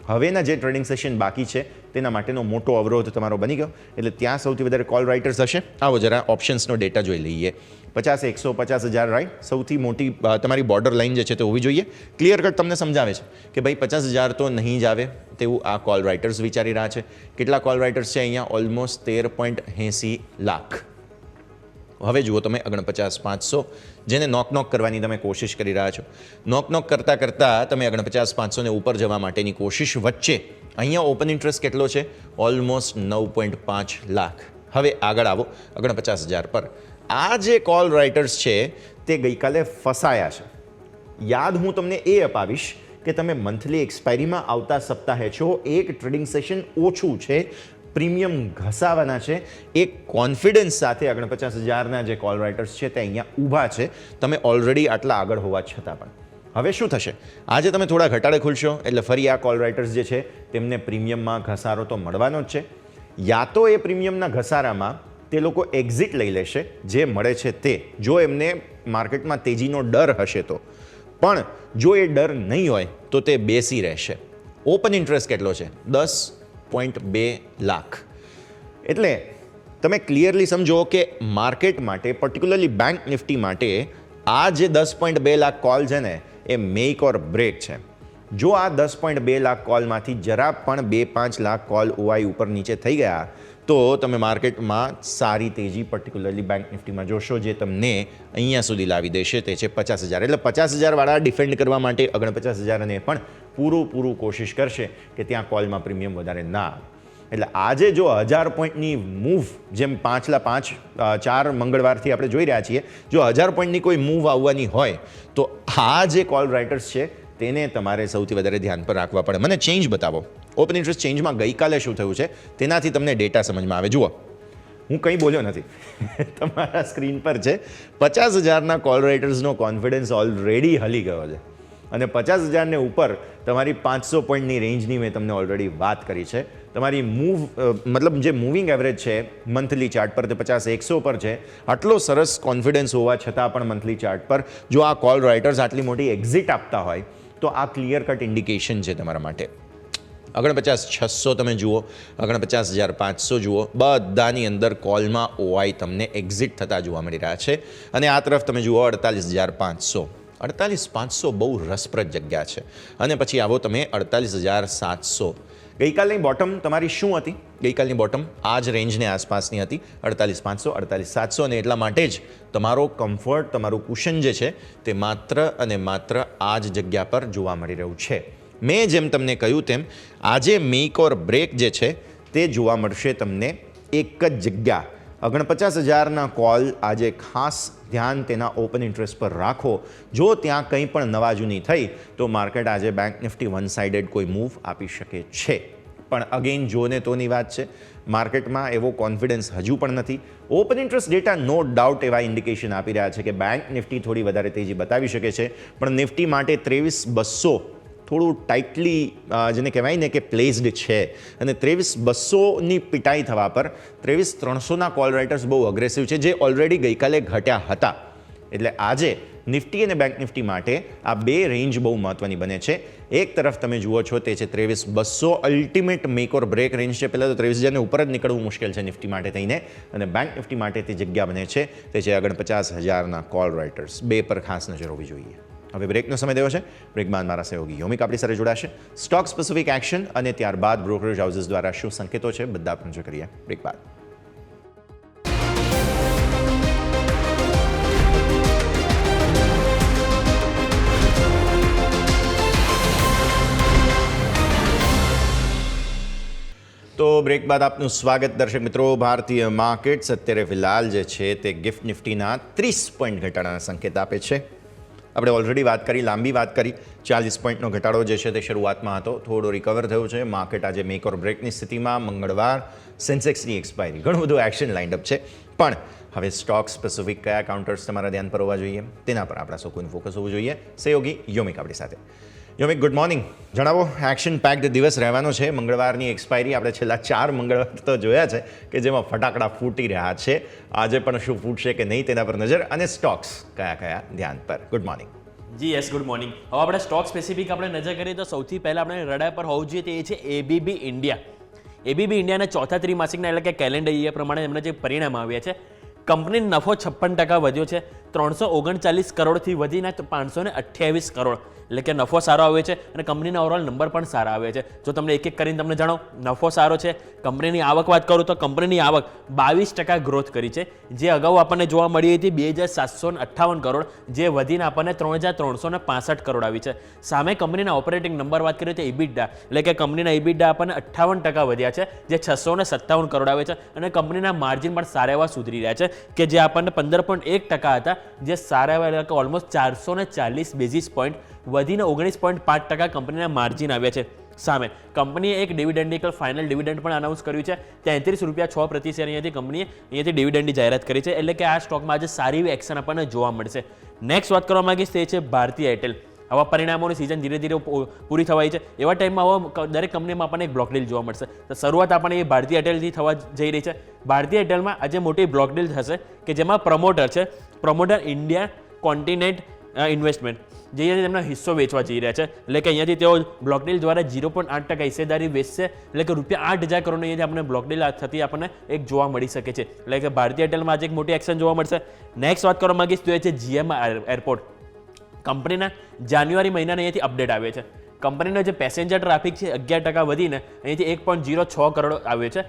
હવેના જે ટ્રેડિંગ સેશન બાકી છે તેના માટેનો મોટો અવરોધ તમારો બની ગયો, એટલે ત્યાં સૌથી વધારે કોલ રાઇટર્સ હશે. આવો જરા ઓપ્શન્સનો ડેટા જોઈ લઈએ. 50,100 50,000, રાઈટ. સૌથી મોટી તમારી બોર્ડર લાઇન જે છે તે હોવી જોઈએ. ક્લિયર કટ તમને સમજાવે છે કે ભાઈ 50,000 તો નહીં જ આવે તેવું આ કોલ રાઇટર્સ વિચારી રહ્યા છે. કેટલા કોલ રાઇટર્સ છે અહીંયા? ઓલમોસ્ટ 13.80 લાખ. હવે જુઓ તમે 49,500 જેને નોક કરવાની તમે કોશિશ કરી રહ્યા છો. નોક કરતાં તમે 49,500 ને ઉપર જવા માટેની કોશિશ વચ્ચે અહીંયા ઓપન ઇન્ટરેસ્ટ કેટલો છે? ઓલમોસ્ટ 9.5 લાખ. હવે આગળ આવો 49,000 પર. આ જે કોલ રાઇટર્સ છે તે ગઈકાલે ફસાયા છે. યાદ હું તમને એ અપાવીશ કે તમે મંથલી એક્સપાયરીમાં આવતા સપ્તાહે છો, એક ટ્રેડિંગ સેશન ઓછું છે, પ્રીમિયમ ઘસાવાના છે. એક કોન્ફિડન્સ સાથે 49,000ના જે કોલ રાઇટર્સ છે તે અહીંયા ઊભા છે, તમે ઓલરેડી આટલા આગળ હોવા છતાં પણ. હવે શું થશે? આજે તમે થોડા ઘટાડે ખુલશો એટલે ફરી આ કોલ રાઇટર્સ જે છે તેમને પ્રીમિયમમાં ઘસારો તો મળવાનો જ છે. યા તો એ પ્રીમિયમના ઘસારામાં તે લોકો એક્ઝિટ લઈ લેશે જે મળે છે તે, જો એમને માર્કેટમાં તેજીનો ડર હશે તો. પણ જો એ ડર નહીં હોય તો તે બેસી રહેશે. ઓપન ઇન્ટરેસ્ટ કેટલો છે? 10.2 લાખ. એટલે તમે ક્લિયરલી સમજો કે માર્કેટ માટે, પર્ટિક્યુલરલી બેંક નિફ્ટી માટે આ જે 10.2 લાખ કોલ છે ને એ મેક ઓર બ્રેક છે. જો આ 10.2 લાખ કોલમાંથી જરા પણ 2-5 લાખ કોલ ઓઆઈ ઉપર નીચે થઈ ગયા તો તમે માર્કેટમાં સારી તેજી પર્ટિક્યુલરલી બેંક નિફ્ટીમાં જોશો, જે તમને અહીંયા સુધી લાવી દેશે. તે છે 50,000. એટલે 50,000 વાળા ડિફેન્ડ કરવા માટે 49,000ને પણ પૂરું કોશિશ કરશે કે ત્યાં કોલમાં પ્રીમિયમ વધારે ના આવે. એટલે આજે જો 1000 પોઈન્ટની મૂવ, જેમ 4 મંગળવારથી આપણે જોઈ રહ્યા છીએ, જો 1000 પોઈન્ટની કોઈ મૂવ આવવાની હોય તો આ જે કોલ રાઇટર્સ છે તેને તમારે સૌથી વધારે ધ્યાન પર રાખવા પડે. મને ચેન્જ બતાવો. ઓપન ઇન્ટરેસ્ટ ચેન્જમાં ગઈકાલે શું થયું છે તેનાથી તમને ડેટા સમજમાં આવે. જુઓ, હું કંઈ બોલ્યો નથી, તમારા સ્ક્રીન પર છે. 50,000ના કોલ રાઇટર્સનો કોન્ફિડન્સ ઓલરેડી હલી ગયો છે અને 50,000ને ઉપર તમારી 500 પોઈન્ટની રેન્જની મેં તમને ઓલરેડી વાત કરી છે. તમારી મૂવ મતલબ જે મૂવિંગ એવરેજ છે મંથલી ચાર્ટ પર તે 50,100 પર છે. આટલો સરસ કોન્ફિડન્સ હોવા છતાં પણ મંથલી ચાર્ટ પર જો આ કોલ રાઇટર્સ આટલી મોટી એક્ઝિટ આપતા હોય તો આ ક્લિયર કટ ઇન્ડિકેશન છે તમારા માટે. 49,600 તમે જુઓ, 49,500 જુઓ, બધાની અંદર કોલમાં ઓઆઈ તમને એક્ઝિટ થતા જોવા મળી રહ્યા છે. અને આ તરફ તમે જુઓ 48,500. 48,500 બહુ રસપ્રદ જગ્યા છે. અને પછી આવો તમે 48,700. ગઈકાલની બોટમ તમારી શું હતી? ગઈકાલની બોટમ આ જ રેન્જને આસપાસની હતી, 48,500 48,700. અને એટલા માટે જ તમારો કમ્ફર્ટ, તમારું કુશન જે છે તે માત્ર અને માત્ર આ જ જગ્યા પર જોવા મળી રહ્યું છે. મેં જેમ તમને કહ્યું તેમ આજે મેક ઓર બ્રેક જે છે તે જોવા મળશે તમને એક જ જગ્યા, 49,000ના કોલ આજે ખાસ ધ્યાન તેના ઓપન ઇન્ટરેસ્ટ પર રાખો. જો ત્યાં કંઈ પણ નવા જૂની થઈ તો માર્કેટ આજે બેંક નિફ્ટી વન સાઇડેડ કોઈ મૂવ આપી શકે છે. પણ અગેઇન જોને તોની વાત છે, માર્કેટમાં એવો કોન્ફિડન્સ હજુ પણ નથી. Open interest data no doubt એવા ઇન્ડિકેશન આપી રહ્યા છે કે બેંક નિફ્ટી થોડી વધારે તેજી બતાવી શકે છે, પણ નિફ્ટી માટે 23,200 થોડું ટાઇટલી જેને કહેવાય ને કે પ્લેસ્ડ છે, અને 23,200ની પિટાઈ થવા પર 23,300ના કોલ રાઇટર્સ બહુ અગ્રેસિવ છે, જે ઓલરેડી ગઈકાલે ઘટ્યા હતા. એટલે આજે નિફ્ટી અને બેંક નિફ્ટી માટે આ બે રેન્જ બહુ મહત્વની બને છે. એક તરફ તમે જુઓ છો તે છે 23,200 અલ્ટિમેટ મેક ઓર બ્રેક રેન્જ છે. પહેલાં તો 23,000ની ઉપર જ નીકળવું મુશ્કેલ છે નિફ્ટી માટે થઈને, અને બેંક નિફ્ટી માટે તે જગ્યા બને છે તે છે 49,000ના કોલ રાઇટર્સ. બે પર ખાસ નજર હોવી જોઈએ. હવે બ્રેકનો સમય થયો છે. બ્રેક બાદ મારા સહયોગી યોમિક આપણી સાથે જોડાશે. સ્ટોક સ્પેસિફિક એક્શન અને ત્યારબાદ બ્રોકરેજ હાઉસીસ દ્વારા શું સંકેતો છે બધા આપણે નજર કરીએ બ્રેક બાદ. તો બ્રેક બાદ આપનું સ્વાગત દર્શક મિત્રો. ભારતીય માર્કેટ્સ અત્યારે ફિલહાલ જે છે તે ગિફ્ટ નિફ્ટીના 30 પોઈન્ટ ઘટાડાના સંકેત આપે છે. આપણે ઓલરેડી વાત કરી, લાંબી વાત કરી. 40 પોઈન્ટનો ઘટાડો જે છે તે શરૂઆતમાં હતો, થોડો રિકવર થયો છે. માર્કેટ આજે મેક ઓર બ્રેકની સ્થિતિમાં. મંગળવાર, સેન્સેક્સની એક્સપાયરી, ઘણું બધું એક્શન લાઇન્ડ અપ છે. પણ હવે સ્ટોક સ્પેસિફિક કયા કાઉન્ટર્સ તમારા ધ્યાન પર હોવા જોઈએ તેના પર આપણા સૌનું ફોકસ હોવું જોઈએ. સહયોગી યોમિક આપણી સાથે. યોમિક, ગુડ મોર્નિંગ. જણાવો, એક્શન પેક્ડ દિવસ રહેવાનો છે. મંગળવારની એક્સપાયરી આપણે છેલ્લા 4 મંગળવાર તો જોયા છે કે જેમાં ફટાકડા ફૂટી રહ્યા છે. આજે પણ શું ફૂટશે કે નહીં તેના પર નજર, અને સ્ટોક્સ કયા ધ્યાન પર. Good morning. જી યસ, ગુડ મોર્નિંગ. હવે આપણે સ્ટોક સ્પેસિફિક આપણે નજર કરીએ તો સૌથી પહેલાં આપણે રડાર પર હોવું જોઈએ તે છે એબીબી ઇન્ડિયા. એબીબી ઇન્ડિયાના ચોથા ત્રિમાસિકના એટલે કે કેલેન્ડર યર પ્રમાણે એમના જે પરિણામ આવ્યા છે, કંપનીનો નફો 56% વધ્યો છે. 339 કરોડથી વધીને 528 કરોડ, એટલે કે નફો સારો આવ્યો છે અને કંપનીના ઓવરઓલ નંબર પણ સારા આવે છે. જો તમને એક એક કરીને તમને જણાવો, નફો સારો છે. કંપનીની આવક વાત કરું તો કંપનીની આવક 22% ગ્રોથ કરી છે, જે અગાઉ આપણને જોવા મળી હતી 2,758 કરોડ, જે વધીને આપણને 3,365 કરોડ આવી છે. સામે કંપનીના ઓપરેટિંગ નંબર વાત કરીએ તો ઇબિડા, એટલે કે કંપનીના ઇબિડા આપણને 58% વધ્યા છે, જે 657 કરોડ આવે છે, અને કંપનીના માર્જિન પણ સારા એવા સુધરી રહ્યા છે, કે જે આપણને 15.1% હતા, જે સારા એવા એટલે કે ઓલમોસ્ટ 440 બેઝિસ પોઈન્ટ વધીને 19.5% કંપનીના માર્જિન આવ્યા છે. સામે કંપનીએ એક ડિવિડન્ડ ફાઇનલ ડિવિડન્ડ પણ અનાઉન્સ કર્યું છે. ₹33.6 પ્રતિ શેર અહીંયાથી ડિવિડન્ડની જાહેરાત કરી છે. એટલે કે આ સ્ટોકમાં આજે સારી એવી એક્શન આપણને જોવા મળશે. નેક્સ્ટ વાત કરવા માંગીશ તે છે ભારતીય એરટેલ. આવા પરિણામોની સિઝન ધીરે ધીરે પૂરી થવાઈ છે. એવા ટાઈમમાં હવે દરેક કંપનીમાં આપણને એક બ્લોક ડીલ જોવા મળશે. તો શરૂઆત આપણને એ ભારતીય એરટેલથી થવા જઈ રહી છે. ભારતીય એરટેલમાં આજે મોટી બ્લોક ડીલ થશે, કે જેમાં પ્રમોટર છે, પ્રમોટર ઇન્ડિયા કોન્ટિનેન્ટ ઇન્વેસ્ટમેન્ટ, જે તેમનો હિસ્સો વેચવા જઈ રહ્યા છે. એટલે કે અહીંયાથી તેઓ બ્લોક ડીલ દ્વારા 0.8% હિસ્સેદારી વેચશે. એટલે કે ₹8,000 કરોડની અહીંયાથી આપણને બ્લોક ડીલ થતી આપણને એક જોવા મળી શકે છે. એટલે કે ભારતીય એરટેલમાં આજે એક મોટી એક્શન જોવા મળશે. નેક્સ્ટ વાત કરવા માંગીશ તો એ છે જીએમ એરપોર્ટ. કંપનીના જાન્યુઆરી મહિનાના અહીંયાથી અપડેટ આવે છે. કંપનીનો જે પેસેન્જર ટ્રાફિક છે 11% વધીને અહીંયાથી 1.06 કરોડ આવ્યો છે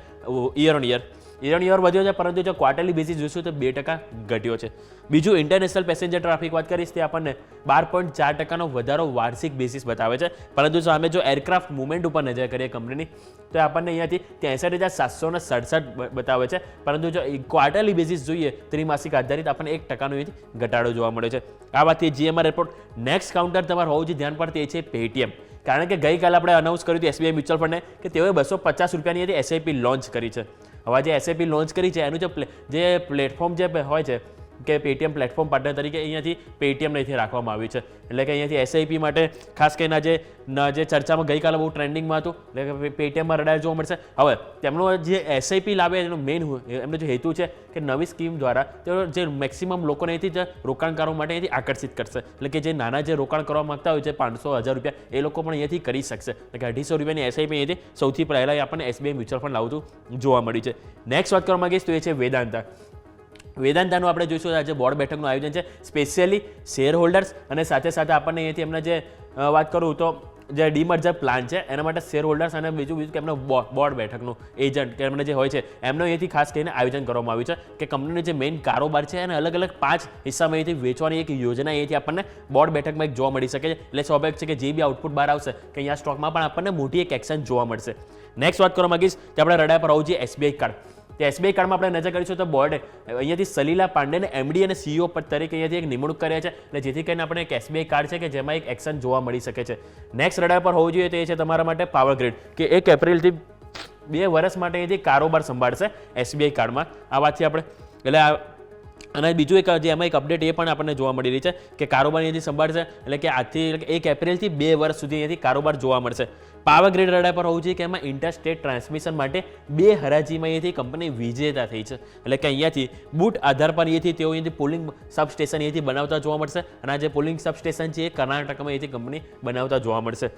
યર ઓન યર વધ્યો છે, પરંતુ જો ક્વાર્ટરલી બેસિસ જોઈશું તો 2% ઘટ્યો છે. બીજું ઇન્ટરનેશનલ પેસેન્જર ટ્રાફિક વાત કરીશ તે આપણને 12.4%નો વધારો વાર્ષિક બેસિસ બતાવે છે. પરંતુ સામે જો એરક્રાફ્ટ મુવમેન્ટ ઉપર નજર કરીએ કંપનીની, તો આપણને અહીંયાથી 63,767 બતાવે છે. પરંતુ જો ક્વાર્ટરલી બેસિસ જોઈએ ત્રિમાસિક આધારિત આપણને 1%નો અહીંયાથી ઘટાડો જોવા મળ્યો છે. આ વાતથી જીએમઆર એરપોર્ટ. નેક્સ્ટ કાઉન્ટર તમારે હોવું જે ધ્યાન પર તે છે પેટીએમ. કારણ કે ગઈકાલે આપણે અનાઉન્સ કર્યું હતું એસબીઆઈ મ્યુચ્યુઅલ ફંડને કે તેઓએ ₹250ની એસઆઈપી લોન્ચ કરી છે. હવે જે એસઆઈપી લોન્ચ કરી છે એનું જે પ્લેટફોર્મ જે હોય છે કે પેટીએમ પ્લેટફોર્મ પાર્ટનર તરીકે અહીંયાથી પેટીએમ અહીંથી રાખવામાં આવ્યું છે. એટલે કે અહીંયાથી એસઆઈપી માટે ખાસ કરીને જે ચર્ચામાં ગઈકાલે બહુ ટ્રેન્ડિંગમાં હતું, એટલે કે પેટીએમમાં રડાર જોવા મળશે. હવે તેમનું જે એસઆઈપી લાવે એનો મેઇન એમનો જે હેતુ છે કે નવી સ્કીમ દ્વારા તેઓ જે મેક્સિમમ લોકોને અહીંથી રોકાણકારો માટે અહીંથી આકર્ષિત કરશે. એટલે કે જે નાના જે રોકાણ કરવા માંગતા હોય છે 500,000 રૂપિયા, એ લોકો પણ અહીંયાથી કરી શકશે. એટલે કે ₹250ની એસઆઈપી અહીંયાથી સૌથી પહેલાં આપણને એસબીઆઈ મ્યુચ્યુઅલ ફંડ લાવતું જોવા મળ્યું છે. નેક્સ્ટ વાત કરવા માંગીશ તો એ છે વેદાંતા. વેદાંતાનું આપણે જોઈશું આજે બોર્ડ બેઠકનું આયોજન છે, સ્પેશિયલી શેર હોલ્ડર્સ અને સાથે સાથે આપણને અહીંયાથી એમના જે વાત કરું તો જે ડીમર્જર પ્લાન છે એના માટે શેર હોલ્ડર્સ અને બીજું કે એમનો બોર્ડ બેઠકનું એજન્ટ કે એમને જે હોય છે એમનો અહીંયાથી ખાસ કરીને આયોજન કરવામાં આવ્યું છે કે કંપનીનો જે મેઇન કારોબાર છે એને અલગ અલગ 5 હિસ્સામાં અહીંયાથી વેચવાની એક યોજના અહીંયાથી આપણને બોર્ડ બેઠકમાં એક જોવા મળી શકે છે. એટલે સ્વાભાવિક છે કે જે બી આઉટપુટ બહાર આવશે કે અહીંયા સ્ટોકમાં પણ આપણને મોટી એક એક્શન જોવા મળશે. નેક્સ્ટ વાત કરવા માંગીશ કે આપણે રડાર પર આવું જોઈએ એસબીઆઈ કાર્ડ. તો એસબીઆઈ કાર્ડમાં આપણે નજર કરીશું તો બોર્ડે અહીંયાથી સલીલા પાંડેને એમડી અને સીઈઓ પદ તરીકે અહીંયાથી એક નિમણૂક કર્યા છે અને જેથી કરીને આપણે એક એસબીઆઈ કાર્ડ છે કે જેમાં એક એક્શન જોવા મળી શકે છે. નેક્સ્ટ રડાર પર હોવું જોઈએ તે છે તમારા માટે પાવર ગ્રીડ કે 1 એપ્રિલથી 2 વર્ષ માટે અહીંયાથી કારોબાર સંભાળશે એસબીઆઈ કાર્ડમાં. આ વાતથી આપણે એટલે અને બીજું એક જે એમાં એક અપડેટ એ પણ આપણને જોવા મળી રહી છે કે કારોબાર અહીંયાથી સંભાળશે એટલે કે આજથી 1 એપ્રિલથી 2 વર્ષ સુધી અહીંયાથી કારોબાર જોવા મળશે. પાવર ગ્રીડ રડાર પર હોવું જોઈએ કે એમાં ઇન્ટરસ્ટેટ ટ્રાન્સમિશન માટે 2 હરાજીમાં અહીંયાથી કંપની વિજેતા થઈ છે એટલે કે અહીંયાથી બૂટ આધાર પર અહીંયાથી તેઓ અહીંયાથી પોલિંગ સબસ્ટેશન અહીંયાથી બનાવતા જોવા મળશે અને આ જે પોલિંગ સબસ્ટેશન છે એ કર્ણાટકમાં અહીંયાથી કંપની બનાવતા જોવા મળશે.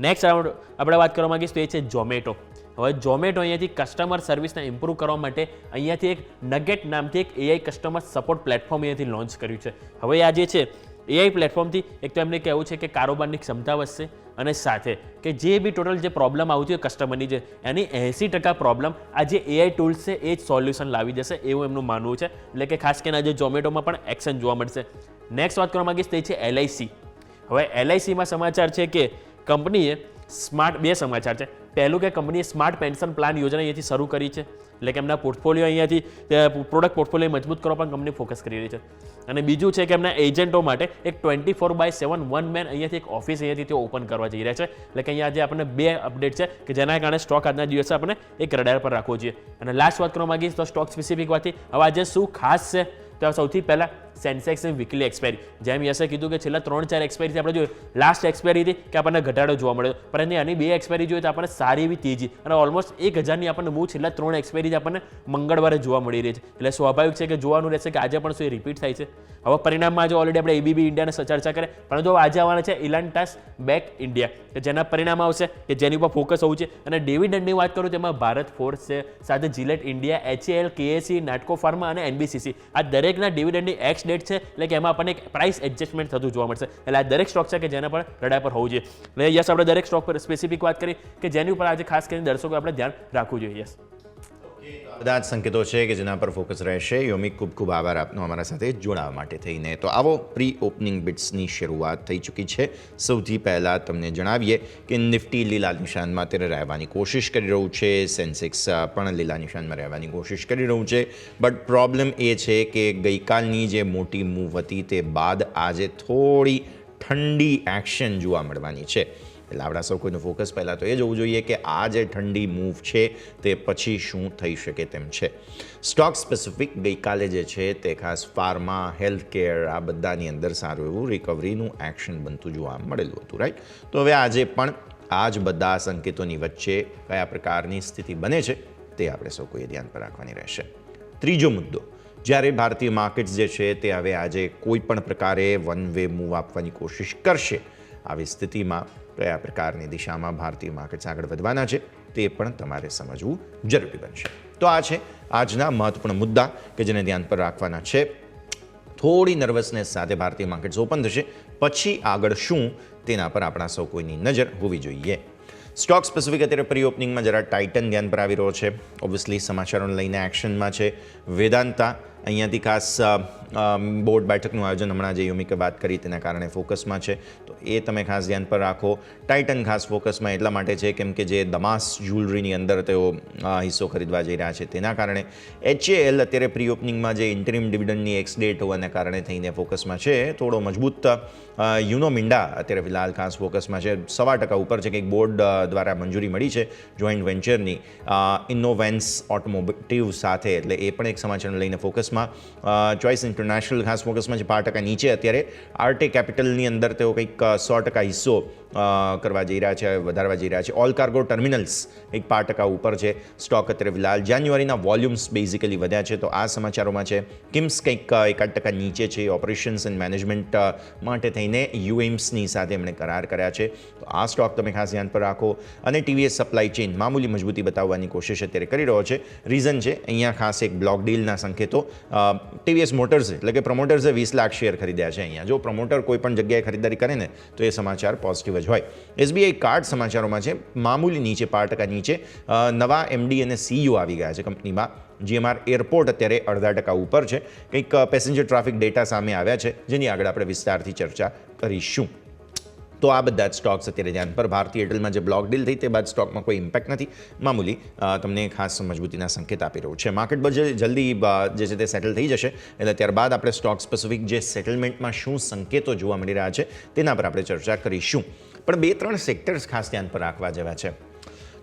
નેક્સ્ટ આપણે વાત કરવા માંગીશું તો એ છે ઝોમેટો. હવે ઝોમેટો અહીંયાથી કસ્ટમર સર્વિસને ઇમ્પ્રૂવ કરવા માટે અહીંયાથી એક નગેટ નામથી એક એઆઈ કસ્ટમર સપોર્ટ પ્લેટફોર્મ અહીંયાથી લોન્ચ કર્યું છે. હવે આ જે છે એઆઈ પ્લેટફોર્મથી એક તો એમને કહેવું છે કે કારોબારની ક્ષમતા વધશે અને સાથે કે જે બી ટોટલ જે પ્રોબ્લેમ આવતી હોય કસ્ટમરની છે એની 80% પ્રોબ્લેમ આ જે એઆઈ ટૂલ્સ છે એ જ સોલ્યુશન લાવી દેશે એવું એમનું માનવું છે. એટલે કે ખાસ કરીને આજે ઝોમેટોમાં પણ એક્શન જોવા મળશે. નેક્સ્ટ વાત કરવા માંગીશ તે છે એલઆઈસી. હવે એલઆઈસીમાં સમાચાર છે કે કંપનીએ સ્માર્ટ 2 સમાચાર છે. પહેલું કે કંપનીએ સ્માર્ટ પેન્શન પ્લાન યોજના અહીંયાથી શરૂ કરી છે એટલે કે એમના પોર્ટફોલિયો અહીંયાથી પ્રોડક્ટ પોર્ટફોલિયો મજબૂત કરવા પણ કંપની ફોકસ કરી રહી છે. અને બીજું છે કે એમના એજન્ટો માટે એક 24/7 વન મેન અહીંયાથી એક ઓફિસ અહીંયાથી તેઓ ઓપન કરવા જઈ રહ્યા છે. એટલે કે અહીંયા આજે આપણને 2 અપડેટ છે કે જેના કારણે સ્ટોક આજના દિવસે આપણે એક રડાર પર રાખવો જોઈએ. અને લાસ્ટ વાત કરવા માંગીશ તો સ્ટોક સ્પેસિફિક વાતથી હવે આજે શું ખાસ છે તો સૌથી પહેલાં સેન્સેક્સની વીકલી એક્સપાયરી. જેમ યશે કીધું કે છેલ્લા 3-4 એક્સપાયરીથી આપણે જોયું લાસ્ટ એક્સપાયરીથી કે આપણને ઘટાડો જોવા મળ્યો પરંતુ આની 2 એક્સપાયરી જોઈએ તો આપણને સારી એવી તેજી અને ઓલમોસ્ટ 1000ની આપણને મૂવ છેલ્લા 3 એક્સપાયરીથી આપણને મંગળવારે જોવા મળી રહી છે. એટલે સ્વાભાવિક છે કે જોવાનું રહેશે કે આજે પણ શું એ રિપીટ થાય છે. હવે પરિણામમાં આજે ઓલરેડી આપણે એબીબી ઇન્ડિયાને ચર્ચા કરીએ પરંતુ આજે આવવાના છે ઇલાન્ટાસ બેક ઇન્ડિયા કે જેના પરિણામ આવશે કે જેની ઉપર ફોકસ હોવું છે. અને ડિવિડન્ડની વાત કરું તેમાં ભારત ફોર્સ છે સાથે જિલેટ ઇન્ડિયા, HAL, KSE, નાટકો ફાર્મા અને NBCC આ દરેકના ડિવિડન્ડની એક્સ ડેટ છે એટલે કે એમાં આપણને એક પ્રાઇસ એડજસ્ટમેન્ટ થતું જોવા મળશે. એટલે આ દરેક સ્ટોક છે કે જેના પર રડાર પર હોવું જોઈએ. એટલે યસ આપણે દરેક સ્ટોક પર સ્પેસિફિક વાત કરી કે જેની ઉપર આજે ખાસ કરીને દર્શકો આપણે ધ્યાન રાખવું જોઈએ. યસ બધા જ સંકેતો છે કે જેના પર ફોકસ રહેશે. યોમિક ખૂબ ખૂબ આભાર આપનો અમારા સાથે જોડાવા માટે થઈને. તો આવો પ્રી ઓપનિંગ બિટ્સની શરૂઆત થઈ ચૂકી છે. સૌથી પહેલાં તમને જણાવીએ કે નિફ્ટી લીલા નિશાનમાં અત્યારે રહેવાની કોશિશ કરી રહ્યું છે. સેન્સેક્સ પણ લીલા નિશાનમાં રહેવાની કોશિશ કરી રહ્યું છે. બટ પ્રોબ્લેમ એ છે કે ગઈકાલની જે મોટી મૂવ હતી તે બાદ આજે થોડી ઠંડી એક્શન જોવા મળવાની છે. એટલે આપણા સૌ કોઈનું ફોકસ પહેલાં તો એ જોવું જોઈએ કે આ જે ઠંડી મૂવ છે તે પછી શું થઈ શકે તેમ છે. સ્ટોક સ્પેસિફિક ગઈકાલે જે છે તે ખાસ ફાર્મા, હેલ્થકેર આ બધાની અંદર સારું એવું રિકવરીનું એક્શન બનતું જોવા મળેલું હતું, રાઈટ. તો હવે આજે પણ આ જ બધા સંકેતોની વચ્ચે કયા પ્રકારની સ્થિતિ બને છે તે આપણે સૌ કોઈએ ધ્યાન પર રાખવાની રહેશે. ત્રીજો મુદ્દો, જ્યારે ભારતીય માર્કેટ્સ જે છે તે હવે આજે કોઈ પણ પ્રકારે વન વે મૂવ આપવાની કોશિશ કરશે આવી સ્થિતિમાં કયા પ્રકારની દિશામાં ભારતીય માર્કેટ્સ આગળ વધવાના છે તે પણ તમારે સમજવું જરૂરી બનશે. તો આ છે આજના મહત્વપૂર્ણ મુદ્દા કે જેને ધ્યાન પર રાખવાના છે. થોડી નર્વસનેસ સાથે ભારતીય માર્કેટ્સ ઓપન થશે પછી આગળ શું તેના પર આપણા સૌ કોઈની નજર હોવી જોઈએ. સ્ટોક સ્પેસિફિક અત્યારે પ્રી ઓપનિંગમાં જરા ટાઇટન ધ્યાન પર આવી રહ્યો છે. ઓબ્વિયસલી સમાચારોને લઈને એક્શનમાં છે. વેદાંતા અહીંયાથી ખાસ બોર્ડ બેઠકનું આયોજન હમણાં જે યોમિકે વાત કરી તેના કારણે ફોકસમાં છે તો એ તમે ખાસ ધ્યાન પર રાખો. ટાઇટન ખાસ ફોકસમાં એટલા માટે છે કેમ કે જે દમાસ જ્વેલરીની અંદર તેઓ હિસ્સો ખરીદવા જઈ રહ્યા છે તેના કારણે. HAL અત્યારે પ્રી ઓપનિંગમાં જે ઇન્ટરિમ ડિવિડન્ડની એક્સ ડેટ હોવાના કારણે થઈને ફોકસમાં છે. થોડો મજબૂત યુનો મિન્ડા અત્યારે ફિલહાલ ખાસ ફોકસમાં છે. 1.25% ઉપર છે કે એક બોર્ડ દ્વારા મંજૂરી મળી છે જોઈન્ટ વેન્ચરની ઇનોવેન્સ ઓટોમોટિવ સાથે એટલે એ પણ એક સમાચારને લઈને ફોકસમાં. ચોઇસ ઇન્ટરનેશનલ ખાસ ફોકસમાં છે. 5% નીચે અત્યારે આરટે કેપિટલની અંદર તેઓ કંઈક 100% હિસ્સો કરવા જઈ રહ્યા છે, વધારવા જઈ રહ્યા છે. ઓલ કાર્ગો ટર્મિનલ્સ એક 5% ઉપર છે સ્ટોક અત્યારે ફિલહાલ. જાન્યુઆરીના વોલ્યુમ્સ બેઝિકલી વધ્યા છે તો આ સમાચારોમાં છે. કિમ્સ કંઈક 1% નીચે છે. ઓપરેશન્સ એન્ડ મેનેજમેન્ટ માટે થઈને યુએમ્સની સાથે એમણે કરાર કર્યા છે તો આ સ્ટોક તમે ખાસ ધ્યાન પર રાખો. અને TVS સપ્લાય ચેઇન મામૂલી મજબૂતી બતાવવાની કોશિશ અત્યારે કરી રહ્યો છે. રીઝન છે અહીંયા ખાસ એક બ્લોક ડીલના સંકેતો. TVS મોટર્સ એટલે કે પ્રમોટર્સે 20 લાખ શેર ખરીદ્યા છે અહીંયા. જો પ્રમોટર કોઈ પણ જગ્યાએ ખરીદારી કરે ને તો એ સમાચાર પોઝિટિવ જ હોય. SBI કાર્ડ સમાચારોમાં છે. મામૂલી નીચે 5% નીચે. નવા MD અને CEO આવી ગયા છે કંપનીમાં. GMR એરપોર્ટ અત્યારે 0.5% ઉપર છે. કંઈક પેસેન્જર ટ્રાફિક ડેટા સામે આવ્યા છે જેની આગળ આપણે વિસ્તારથી ચર્ચા કરીશું. તો આ બધા જ સ્ટોક્સ અત્યારે ધ્યાન પર. ભારતીય એરટેલમાં જે બ્લોક ડીલ થઈ તે બાદ સ્ટોકમાં કોઈ ઇમ્પેક્ટ નથી. મામૂલી તમને ખાસ મજબૂતીના સંકેત આપી રહ્યું છે. માર્કેટ બજે જલ્દી જે છે તે સેટલ થઈ જશે એટલે ત્યારબાદ આપણે સ્ટોક સ્પેસિફિક જે સેટલમેન્ટમાં શું સંકેતો જોવા મળી રહ્યા છે તેના પર આપણે ચર્ચા કરીશું. પણ 2-3 સેક્ટર્સ ખાસ ધ્યાન પર રાખવા જેવા છે.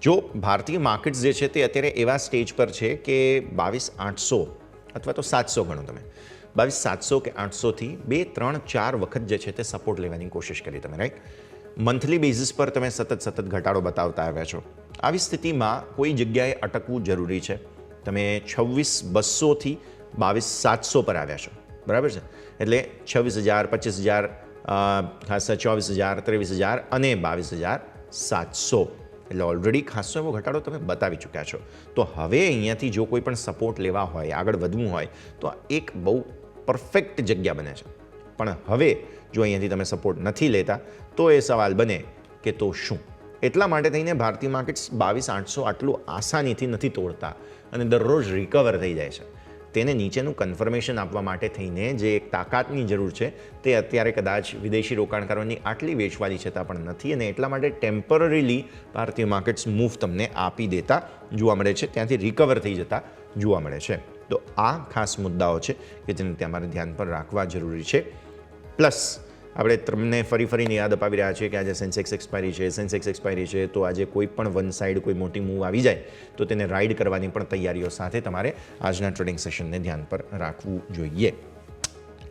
જો ભારતીય માર્કેટ્સ જે છે તે અત્યારે એવા સ્ટેજ પર છે કે 22,800 અથવા તો 700 ગણો તમે, 22,700 કે 800થી 2-3-4 વખત જે છે તે સપોર્ટ લેવાની કોશિશ કરી તમે, રાઈટ. મંથલી બેઝિસ પર તમે સતત ઘટાડો બતાવતા આવ્યા છો. આવી સ્થિતિમાં કોઈ જગ્યાએ અટકવું જરૂરી છે. તમે 26,200થી 22,700 પર આવ્યા છો, બરાબર છે. એટલે 26,000, 25,000, ખાસ 24,000, 23,000 અને 22,700 એટલે ઓલરેડી ખાસો એવો ઘટાડો તમે બતાવી ચૂક્યા છો. તો હવે અહીંયાથી જો કોઈ પણ સપોર્ટ લેવા હોય, આગળ વધવું હોય તો આ એક બહુ પરફેક્ટ જગ્યા બને છે. પણ હવે જો અહીંયાથી તમે સપોર્ટ નથી લેતા તો એ સવાલ બને કે તો શું. એટલા માટે થઈને ભારતીય માર્કેટ્સ 22,800 આટલું આસાનીથી નથી તોડતા અને દરરોજ રિકવર થઈ જાય છે. તેને નીચેનું કન્ફર્મેશન આપવા માટે થઈને જે એક તાકાતની જરૂર છે તે અત્યારે કદાચ વિદેશી રોકાણકારોની આટલી વેચવાલી છતાં પણ નથી અને એટલા માટે ટેમ્પરરીલી ભારતીય માર્કેટ્સ મૂવ તમને આપી દેતા જોવા મળે છે, ત્યાંથી રિકવર થઈ જતા જોવા મળે છે. તો આ ખાસ મુદ્દાઓ છે કે જેને તમારે ધ્યાન પર રાખવા જરૂરી છે. પ્લસ આપણે તમને ફરીને યાદ અપાવી રહ્યા છીએ કે આજે સેન્સેક્સ એક્સપાયરી છે તો આજે કોઈ પણ વન સાઇડ કોઈ મોટી મૂવ આવી જાય તો તેને રાઇડ કરવાની પણ તૈયારીઓ સાથે તમારે આજના ટ્રેડિંગ સેશનને ધ્યાન પર રાખવું જોઈએ.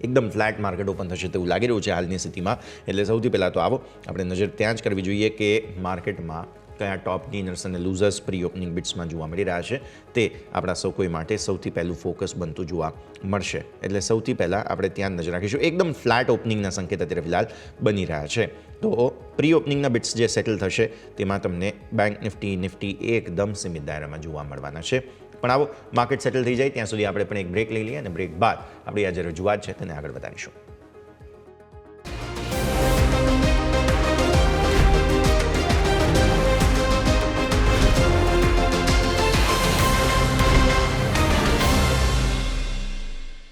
એકદમ ફ્લેટ માર્કેટ ઓપન થશે તેવું લાગી રહ્યું છે હાલની સ્થિતિમાં. એટલે સૌથી પહેલાં તો આવો આપણે નજર ત્યાં જ કરવી જોઈએ કે માર્કેટમાં કયા ટોપ ગેનર્સ અને લૂઝર્સ પ્રી ઓપનિંગ બિટ્સમાં જોવા મળી રહ્યા છે તે આપણા સૌ કોઈ માટે સૌથી પહેલું ફોકસ બનતું જોવા મળશે. એટલે સૌથી પહેલાં આપણે ત્યાં નજર રાખીશું. એકદમ ફ્લેટ ઓપનિંગના સંકેત અત્યારે ફિલહાલ બની રહ્યા છે. તો પ્રી ઓપનિંગના બિટ્સ જે સેટલ થશે તેમાં તમને બેંક નિફ્ટી એકદમ સીમિત દાયરામાં જોવા મળવાના છે. પણ આવો માર્કેટ સેટલ થઈ જાય ત્યાં સુધી આપણે પણ એક બ્રેક લઈ લઈએ અને બ્રેક બાદ આપણી આ જે રજૂઆત છે તેને આગળ વધારીશું.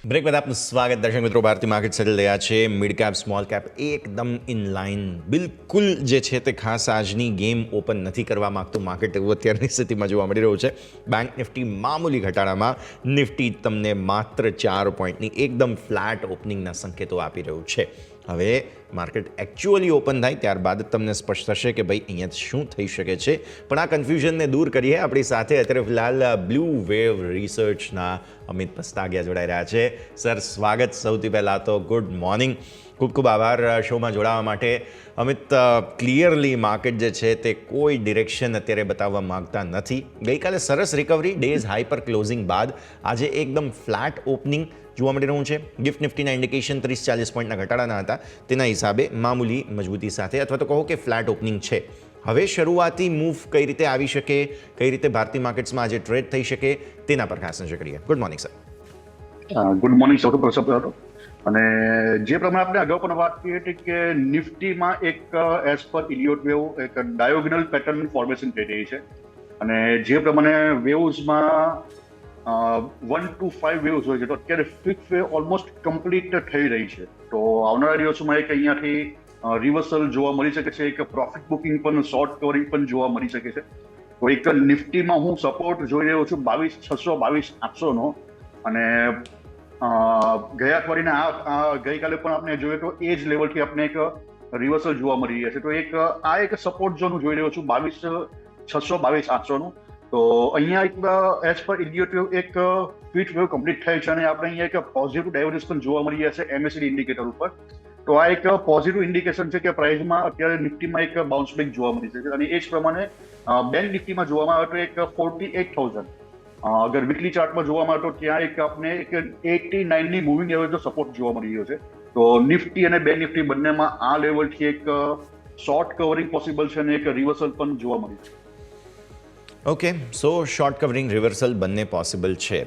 બ્રેક બાદ આપનું સ્વાગત. દર્શક મિત્રો, ભારતીય માર્કેટ સેટલ થયા છે. મિડ કેપ સ્મોલ કેપ એકદમ ઇન લાઇન બિલકુલ જે છે તે ખાસ આજની ગેમ ઓપન નથી કરવા માગતું માર્કેટ એવું અત્યારની સ્થિતિમાં જોવા મળી રહ્યું છે. બેંક નિફ્ટી મામૂલી ઘટાડામાં, નિફ્ટી તમને માત્ર 4 પોઈન્ટની એકદમ ફ્લેટ ઓપનિંગના સંકેતો આપી રહ્યું છે. હવે માર્કેટ એકચ્યુઅલી ઓપન થાય ત્યારબાદ તમને સ્પષ્ટ થશે કે ભાઈ અહીંયા શું થઈ શકે છે. પણ આ કન્ફ્યુઝનને દૂર કરીએ. આપણી સાથે અત્યારે ફિલહાલ બ્લુ વેવ રિસર્ચના અમિત પસ્તાગિયા જોડાઈ રહ્યા છે. સર, સ્વાગત. સૌથી પહેલાં તો ગુડ મોર્નિંગ. ખૂબ આભાર શોમાં જોડાવા માટે. અમિત, ક્લિયરલી માર્કેટ જે છે તે કોઈ ડિરેક્શન અત્યારે બતાવવા માંગતા નથી. ગઈકાલે સરસ રિકવરી ડેઝ હાઈ પર ક્લોઝિંગ બાદ આજે એકદમ ફ્લેટ ઓપનિંગ જોવા મળી રહ્યું છે. ગિફ્ટ નિફ્ટીના ઇન્ડિકેશન 30-40 પોઈન્ટના ઘટાડાના હતા. તેના હિસાબે મામૂલી મજબૂતી સાથે અથવા તો કહો કે ફ્લેટ ઓપનિંગ છે. હવે શરૂઆતી મૂવ કઈ રીતે આવી શકે, કઈ રીતે ભારતીય માર્કેટ્સમાં આજે ટ્રેડ થઈ શકે તેના પર ખાસ નજર કરીએ. Good morning sir. Good morning સૌથી પ્રથમ. અને જે પ્રમાણે આપણે અગાઉ પણ વાત કરી હતી કે નિફ્ટીમાં એક એઝ પર ઇલિયોટ વેવ એક ડાયોગોનલ પેટર્ન ફોર્મેશન થઈ રહી છે. અને જે પ્રમાણે વેવ્સમાં 1 to 5 વેવ્સ હોય છે તો અત્યારે 5th વેવ ઓલમોસ્ટ કમ્પ્લીટ થઈ રહી છે. તો આવનારા દિવસોમાં એક અહીંયાથી રિવર્સલ જોવા મળી શકે છે. એક પ્રોફિટ બુકિંગ પણ, શોર્ટ કવરિંગ પણ જોવા મળી શકે છે. તો એક નિફ્ટીમાં હું સપોર્ટ જોઈ રહ્યો છું 22,600, 22,800નો. અને ગયા અઠવાડિયાના ગઈકાલે પણ આપણે જોઈએ તો એ જ લેવલથી આપણે એક રિવર્સલ જોવા મળી રહ્યા છે. તો એક સપોર્ટ ઝોન હું જોઈ રહ્યો છું 22,600, 22,800નું. તો અહીંયા એક એઝ પર ઇલિયોટ વેવ એક ફિફ્થ વેવ કમ્પ્લીટ થાય છે અને આપણે અહીંયા એક પોઝિટિવ ડાયવર્જન્સ પણ જોવા મળી રહ્યા છે એમએસસીડી ઇન્ડિકેટર ઉપર. તો આ એક પોઝિટિવ ઇન્ડિકેશન છે કે પ્રાઇસમાં અત્યારે નિફ્ટીમાં એક બાઉન્સ બેક જોવા મળી છે. અને એ જ પ્રમાણે બેંક નિફ્ટીમાં જોવામાં આવે તો એક 48,000 અગર વીકલી ચાર્ટમાં જોવામાં આવે તો ત્યાં એક આપણે એક 89ની મૂવિંગ એવરેજનો સપોર્ટ જોવા મળી રહ્યો છે. તો નિફ્ટી અને બેંક નિફ્ટી બંનેમાં આ લેવલથી એક શોર્ટ કવરિંગ પોસિબલ છે અને એક રિવર્સલ પણ જોવા મળી છે. ઓકે, સો શોર્ટ કવરિંગ રિવર્સલ બંને પોસિબલ છે.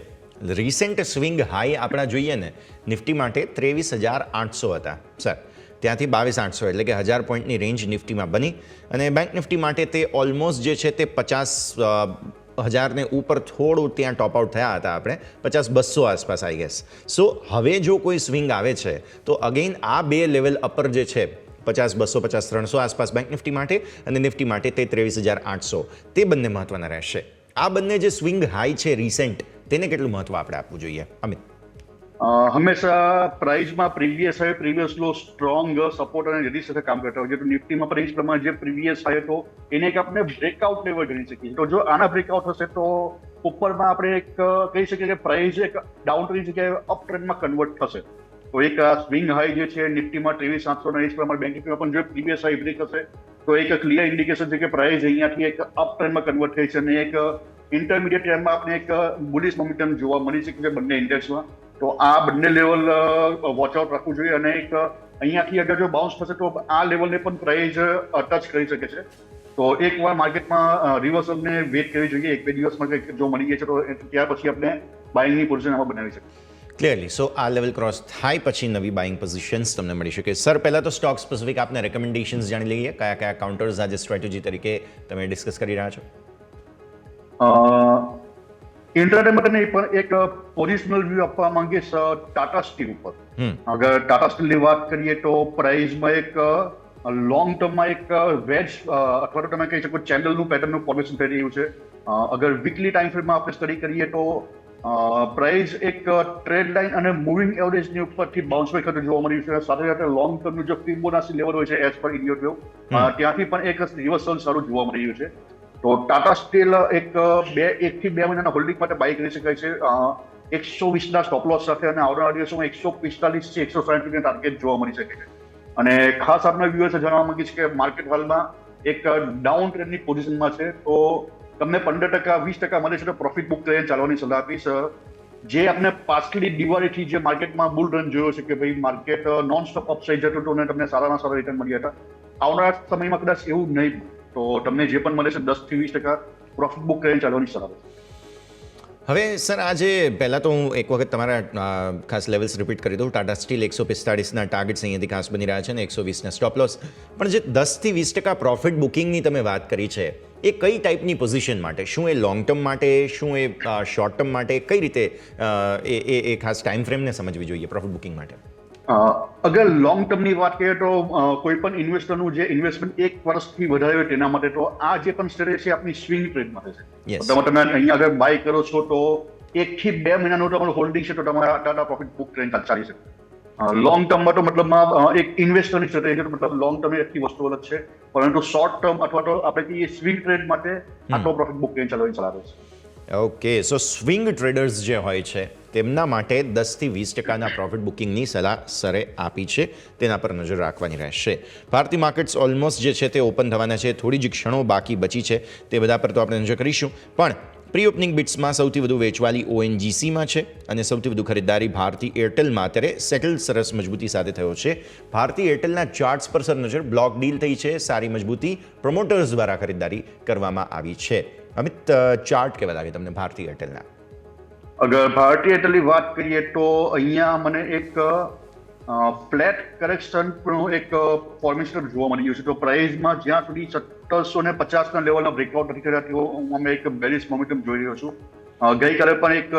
રિસેન્ટ સ્વિંગ હાઈ આપણા જોઈએ ને નિફ્ટી માટે 23,800 હતા સર. ત્યાંથી 22,800 એટલે કે 1000 પોઈન્ટની રેન્જ નિફ્ટીમાં બની અને બેંક નિફ્ટી માટે તે ઓલમોસ્ટ જે છે તે 50,000ને ઉપર થોડું ત્યાં ટોપ આઉટ થયા હતા આપણે 50,200 આસપાસ આઈ ગેસ. સો હવે જો કોઈ સ્વિંગ આવે છે તો અગેન આ બે લેવલ અપર જે છે 50, 200, 50, 300 આસપાસ બેંક નિફ્ટી માટે અને નિફ્ટી માટે તે 23,800. તે બંને મહત્વના રહેશે. આ બંને જે સ્વિંગ હાઈ છે રિસેન્ટ, તેને કેટલું મહત્વ આપણે આપવું જોઈએ, અમિત? હંમેશા પ્રાઇઝમાં પ્રીવિયસ હાઈ, પ્રીવિયસ લો, સ્ટ્રોંગ સપોર્ટ અને રેઝિસ્ટન્સ સાથે કામ કરતા હોય છે. તો નિફ્ટીમાં પણ એ જ પ્રમાણે જે પ્રીવિયસ હાઈ હતો એને એક આપણે બ્રેકઆઉટ લેવલ ગણી શકીએ. તો જો આના બ્રેકઆઉટ હશે તો ઉપરમાં આપણે એક કહી શકીએ કે પ્રાઇઝ એક ડાઉન ટ્રેન્ડ જગ્યાએ અપ ટ્રેન્ડમાં કન્વર્ટ થશે. તો એક સ્વિંગ હાઈ જે છે નિફ્ટીમાં 23,700 એ જ પ્રમાણે બેંક નિફ્ટીમાં પણ જો પ્રીવિયસ હાઈ બ્રેક હશે તો એક ક્લિયર ઇન્ડિકેશન છે કે પ્રાઇઝ અહીંયાથી એક અપ ટ્રેન્ડમાં કન્વર્ટ થઈ છે અને એક ઇન્ટરમીડિયેટ ટાઈમમાં આપણે એક બુલિશ મોમેન્ટમ જોવા મળી શકે છે બંને ઇન્ડેક્સમાં. તો આ બંને લેવલ વોચ આઉટ રાખવું જોઈએ અને એક અહીંયાથી અગર જો બાઉન્સ થશે તો આ લેવલને પણ પ્રાઇઝ ટચ કરી શકે છે. તો એકવાર માર્કેટમાં રિવર્સલને વેટ કરવી જોઈએ, 1-2 દિવસમાં જો મળી જાય છે તો ત્યાર પછી આપણે બાઇંગની પોઝિશન આમાં બનાવી શકીએ. ક્લિયરલી. સો આ લેવલ ક્રોસ થાય પછી નવી બાઇંગ પોઝિશન્સ તમને મળી શકે. સર, પહેલાં તો સ્ટોક સ્પેસિફિક આપને રેકમેન્ડેશન્સ જાણી લઈએ. કયા કયા કાઉન્ટર્સ આજે સ્ટ્રેટેજી તરીકે તમે ડિસ્કસ કરી રહ્યા છો? ઇન્ટરડે માટે નહીં પણ એક પોઝિશનલ વ્યૂ આપવા માંગીશ ટાટા સ્ટીલ ઉપર. અગર ટાટા સ્ટીલની વાત કરીએ તો પ્રાઇઝમાં એક લોંગ ટર્મમાં એક વેજ અથવા તો તમે કહી શકો ચેનલનું પેટર્નનું ફોર્મેશન થઈ રહ્યું છે. અગર વીકલી ટાઈમ ફ્રેમમાં આપણે સ્ટડી કરીએ તો પ્રાઇઝ એક ટ્રેન્ડ લાઇન અને મૂવિંગ એવરેજની ઉપરથી બાઉન્સ બેક થતું જોવા મળ્યું છે. સાથે સાથે લોંગ ટર્મનું જો ફિબોનાચી લેવલ હોય છે એઝ પર ઇલિયોટ વેવ, ત્યાંથી પણ એક રિવર્સલ સારું જોવા મળી રહ્યું છે. તો ટાટા સ્ટીલ એક 1 થી 2 મહિનાના હોલ્ડિંગ માટે બાય કરી શકાય છે 120ના સ્ટોપ લોસ સાથે અને આવનારા દિવસોમાં 145 થી 160 સુધીના ટાર્ગેટ જોવા મળી શકે છે. અને ખાસ આપના વ્યુઅર્સે જણાવવા માંગીશ કે માર્કેટ હાલમાં એક ડાઉન ટ્રેન્ડની પોઝિશનમાં છે. તો તમને 15%, 20% મળે છે તો પ્રોફિટ બુક કરીને ચાલવાની સલાહ આપીશ. જે આપણે પાછલી દિવાળીથી જે માર્કેટમાં બુલ રન જોયો છે કે ભાઈ માર્કેટ નોન સ્ટોપ અપસાઇડ જતું હતું અને તમને સારામાં સારા રિટર્ન મળ્યા હતા. આવનારા સમયમાં કદાચ એવું નહીં, તો તમને જે પણ મળે છે 10 થી 20% પ્રોફિટ બુક કરીને ચાલવાની સલાહ આપીશ. હવે સર, આજે પહેલાં તો હું એક વખત તમારા ખાસ લેવલ્સ રિપીટ કરી દઉં. ટાટા સ્ટીલ 145ના ટાર્ગેટ્સ અહીંયાથી ખાસ બની રહ્યા છે અને 120ના સ્ટોપ લોસ. પણ જે 10 થી 20% પ્રોફિટ બુકિંગની તમે વાત કરી છે, એ કઈ ટાઈપની પોઝિશન માટે? શું એ લોંગ ટર્મ માટે, શું એ શોર્ટ ટર્મ માટે? કઈ રીતે એ ખાસ ટાઈમ ફ્રેમને સમજવી જોઈએ પ્રોફિટ બુકિંગ માટે? અગર લોંગ ટર્મની વાત કરીએ તો કોઈ પણ ઇન્વેસ્ટરનું જે ઇન્વેસ્ટમેન્ટ 1 વર્ષથી વધારે હોય તેના માટે તો આ જે પણ સ્ટ્રેટેજી છે આપની સ્વિંગ ટ્રેડ માટે છે. તમે અહીંયા અગર બાય કરો છો તો 1 થી 2 મહિનાનું તમારું હોલ્ડિંગ છે તો તમારા ટાટા પ્રોફિટ બુક ટ્રેન્ડ ચાલી શકે. લોંગ ટર્મમાં તો મતલબમાં એક ઇન્વેસ્ટરની સ્ટ્રેટેજી મતલબ લોંગ ટર્મ એટલી વસ્તુ અલગ છે, પરંતુ શોર્ટ ટર્મ અથવા તો આપણે કહીએ સ્વિંગ ટ્રેડ માટે આટલો પ્રોફિટ બુક ટ્રેન્ડ ચાલવાની સલાહ છે. ઓકે, સો સ્વિંગ ટ્રેડર્સ જે હોય છે તેમના માટે 10 થી 20%ના પ્રોફિટ બુકિંગની સલાહ સરે આપી છે, તેના પર નજર રાખવાની રહેશે. ભારતીય માર્કેટ્સ ઓલમોસ્ટ જે છે તે ઓપન થવાના છે, થોડી જ ક્ષણો બાકી બચી છે, તે બધા પર તો આપણે નજર કરીશું. પણ પ્રી ઓપનિંગ બિટ્સમાં સૌથી વધુ વેચવાલી ONGCમાં છે અને સૌથી વધુ ખરીદારી ભારતી એરટેલમાં અત્યારે સેટલ સરસ મજબૂતી સાથે થયો છે. ભારતી એરટેલના ચાર્ટ્સ પર સર નજર, બ્લોક ડીલ થઈ છે, સારી મજબૂતી, પ્રમોટર્સ દ્વારા ખરીદારી કરવામાં આવી છે. અમિત, ચાર્ટ કેવા લાગે તમને ભારતી એરટેલના? અગર ભારતીય એરટેલની વાત કરીએ તો અહીંયા મને એક ફ્લેટ કરેક્શનનું એક ફોર્મેશન જોવા મળી રહ્યું છે. તો પ્રાઇઝમાં જ્યાં સુધી 1750ના લેવલના બ્રેકઆઉટ નથી કર્યા તેવો અમે એક બેરિશ મોમેન્ટમ જોઈ રહ્યો છું. ગઈકાલે પણ એક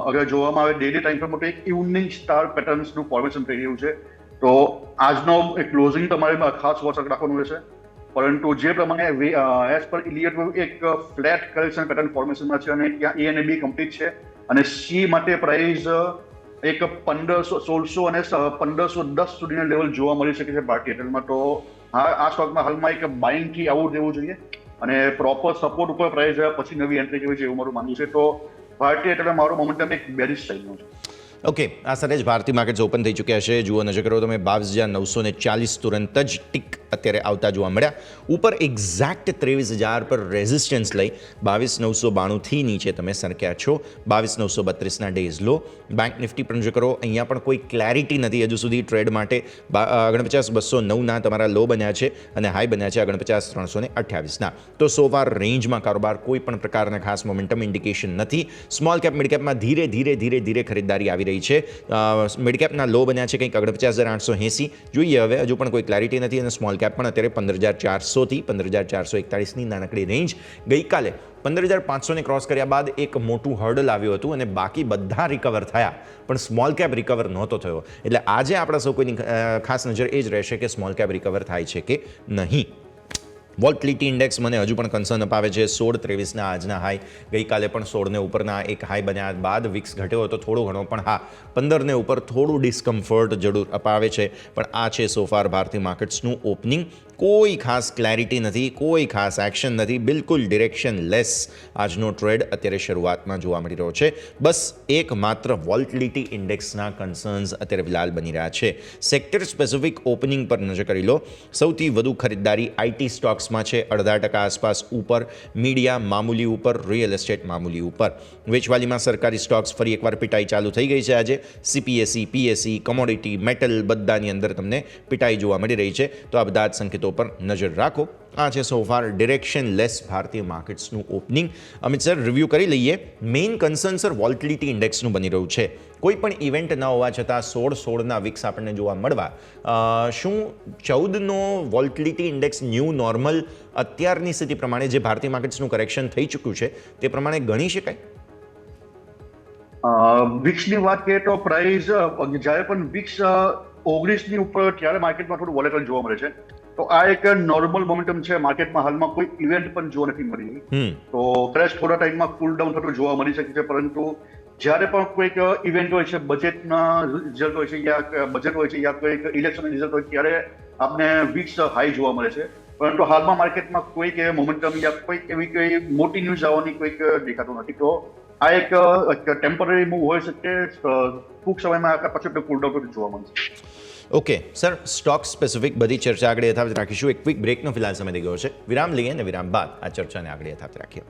અગર જોવામાં આવે ડેલી ટાઈમ ફ્રેમ માટે એક ઇવનિંગ સ્ટાર પેટર્ન્સનું ફોર્મેશન થઈ રહ્યું છે. તો આજનો એક ક્લોઝિંગ તમારે ખાસ વોચ રાખવાનું રહેશે. પરંતુ જે પ્રમાણે એઝ પર ઇલિયોટ વેવ એક ફ્લેટ કરેક્શન પેટર્ન ફોર્મેશનમાં છે અને ત્યાં A અને B કમ્પ્લીટ છે અને C માટે પ્રાઇઝ એક 1500, 1600 અને 1510 સુધીના લેવલ જોવા મળી શકે છે ભારતીય એરટેલમાં. તો આ સ્ટોકમાં હાલમાં એક બાઇંગથી આવું રહેવું જોઈએ અને પ્રોપર સપોર્ટ ઉપર પ્રાઇઝ પછી નવી એન્ટ્રી કરવી છે એવું મારું માનવું છે. તો ભારતીય એરટેલમાં મારો મોમેન્ટમ એક બેરિશ સ્ટાઇલનો છે. ઓકે, આ સાથે જ ભારતીય માર્કેટ્સ ઓપન થઈ ચૂક્યા છે. જુઓ, નજર કરો તમે, 22,940 તુરંત જ ટીક અત્યારે આવતા જોવા મળ્યા. ઉપર એક્ઝેક્ટ 23,000 પર રેઝિસ્ટન્સ લઈ 22,992થી નીચે તમે સરક્યા છો. 22,932ના ડેઝ લો. બેંક નિફ્ટી પર નજર કરો, અહીંયા પણ કોઈ ક્લેરિટી નથી હજુ સુધી ટ્રેડ માટે. 49,209ના તમારા લો બન્યા છે અને હાઈ બન્યા છે 49,328ના. તો સો ફાર રેન્જમાં કારોબાર, કોઈ પણ પ્રકારના ખાસ મોમેન્ટમ ઇન્ડિકેશન નથી. સ્મોલ કેપ મિડ કેપમાં ધીરે ધીરે ખરીદારી આવી રહી છે. મિડ કેપના લો બન્યા છે કંઈક 49,880. જોઈએ હવે, હજુ પણ કોઈ ક્લેરિટી નથી અને સ્મોલ કેપ કેપ પણ અત્યારે 15,400થી 15,441ની નાનકડી રેન્જ. ગઈકાલે 15,500ને ક્રોસ કર્યા બાદ એક મોટું હર્ડલ આવ્યું હતું અને બાકી બધા રિકવર થયા, પણ સ્મોલ કેપ રિકવર નહોતો થયો. એટલે આજે આપણા સૌ કોઈની ખાસ નજર એ જ રહેશે કે સ્મોલ કેપ રિકવર થાય છે કે નહીં. વોલ્ટિલિટી ઇન્ડેક્સ મને હજુ પણ કન્સર્ન અપાવે છે. 16-23ના આજના હાઈ, ગઈકાલે પણ 16ને ઉપરના એક હાઈ બન્યા બાદ વિક્સ ઘટ્યો હતો થોડો ઘણો, પણ હા 15ને ઉપર થોડું ડિસ્કમ્ફર્ટ જરૂર અપાવે છે. પણ આ છે સોફાર ભારતીય માર્કેટ્સનું ઓપનિંગ. કોઈ ખાસ ક્લેરિટી નથી, કોઈ ખાસ એક્શન નથી, બિલકુલ ડિરેક્શન લેસ આજનો ટ્રેડ અત્યારે શરૂઆતમાં જોવા મળી રહ્યો છે. બસ એક માત્ર વોલ્ટિલિટી ઇન્ડેક્સના કન્સર્ન્સ અત્યારે ફિલહાલ બની રહ્યા છે. સેક્ટર સ્પેસિફિક ઓપનિંગ પર નજર કરી લો. સૌથી વધુ ખરીદદારી આઈટી સ્ટોક્સમાં છે, 0.5% આસપાસ ઉપર. મીડિયા મામૂલી ઉપર, રિયલ એસ્ટેટ મામૂલી ઉપર. વેચવાલીમાં સરકારી સ્ટોક્સ ફરી એકવાર પિટાઈ ચાલુ થઈ ગઈ છે આજે. CPSE, PSE, કોમોડિટી, મેટલ બધાની અંદર તમને પિટાઈ જોવા મળી રહી છે. તો આ બધા જ સંકેતો પર નજર રાખો. આ છે સોફાર ડિરેક્શન લેસ ભારતીય માર્કેટ્સનું ઓપનિંગ. અમિત સર, રિવ્યૂ કરી લઈએ. મેઇન કન્સર્ન સર વોલ્ટિલિટી ઇન્ડેક્સનું બની રહ્યું છે. કોઈ પણ ઇવેન્ટ ન હોવા છતાં 16-16ના વિક્સ આપણને જોવા મળવા, શું 14નો વોલ્ટિલિટી ઇન્ડેક્સ ન્યૂ નોર્મલ અત્યારની સ્થિતિ પ્રમાણે જે ભારતીય માર્કેટ્સનું કરેક્શન થઈ ચૂક્યું છે તે પ્રમાણે ગણી શકાય? વિક્સની વાત કરીએ તો પ્રાઇસ જ્યારે પણ વિક્સ 19ની ઉપર ત્યારે માર્કેટમાં થોડું વોલેટાઇલ જોવા મળે છે. તો આ એક નોર્મલ મોમેન્ટમ છે માર્કેટમાં. હાલમાં કોઈ ઇવેન્ટ પણ જોવા નથી મળી, તો કદાચ થોડા ટાઈમમાં કુલ ડાઉન થતું જોવા મળી શકે છે. પરંતુ જ્યારે પણ કોઈક ઇવેન્ટ હોય છે, બજેટના રિઝલ્ટ હોય છે યા બજેટ હોય છે યા કોઈક ઇલેક્શન રિઝલ્ટ હોય ત્યારે આપને વિક્સ હાઈ જોવા મળે છે. પરંતુ હાલમાં માર્કેટમાં કોઈક મોમેન્ટમ યા કોઈક એવી કોઈ મોટી ન્યૂઝ આવવાની કોઈક દેખાતું નથી. તો આ એક ટેમ્પરરી મૂવ હોઈ શકે. ટૂંક સમયમાં પછી કુલ ડાઉન જોવા મળશે. ઓકે સર, સ્ટોક સ્પેસિફિક બધી ચર્ચા આગળ યથાવત રાખીશું. એક ક્વિક બ્રેકનો ફિલહાલ સમય થઈ ગયો છે. વિરામ લઈએ અને વિરામ બાદ આ ચર્ચાને આગળ યથાવત રાખીએ.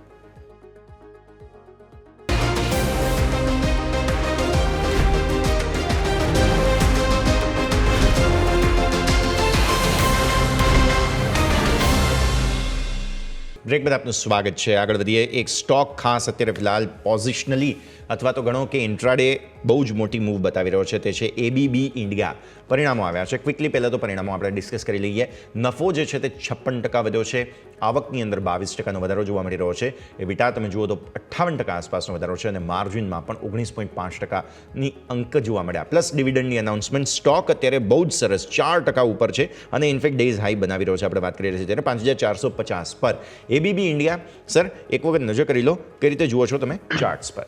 બ્રેક બાદ આપનું સ્વાગત છે. આગળ વધીએ. એક સ્ટોક ખાસ અત્યારે ફિલહાલ પોઝિશનલી અથવા તો ગણો કે ઇન્ટ્રાડે બહુ જ મોટી મૂવ બતાવી રહ્યો છે, તે છે ABB ઇન્ડિયા. પરિણામો આવ્યા છે. ક્વિકલી પહેલાં તો પરિણામો આપણે ડિસ્કસ કરી લઈએ. નફો જે છે તે 56% વધ્યો છે. આવકની અંદર 22% વધારો જોવા મળી રહ્યો છે. એબીટા તમે જુઓ તો 58% આસપાસનો વધારો છે અને માર્જિનમાં પણ 19.5%ની અંક જોવા મળ્યા. Plus ડિવિડન્ડની announcement. સ્ટોક અત્યારે બહુ જ સરસ 4% ઉપર છે અને ઇનફેક્ટ ડેઝ હાઈ બનાવી રહ્યો છે. આપણે વાત કરી રહ્યા છીએ ત્યારે 5,450 પર ABB ઇન્ડિયા. સર, એક વખત નજર કરી લો, કઈ રીતે જુઓ છો તમે ચાર્ટ્સ પર?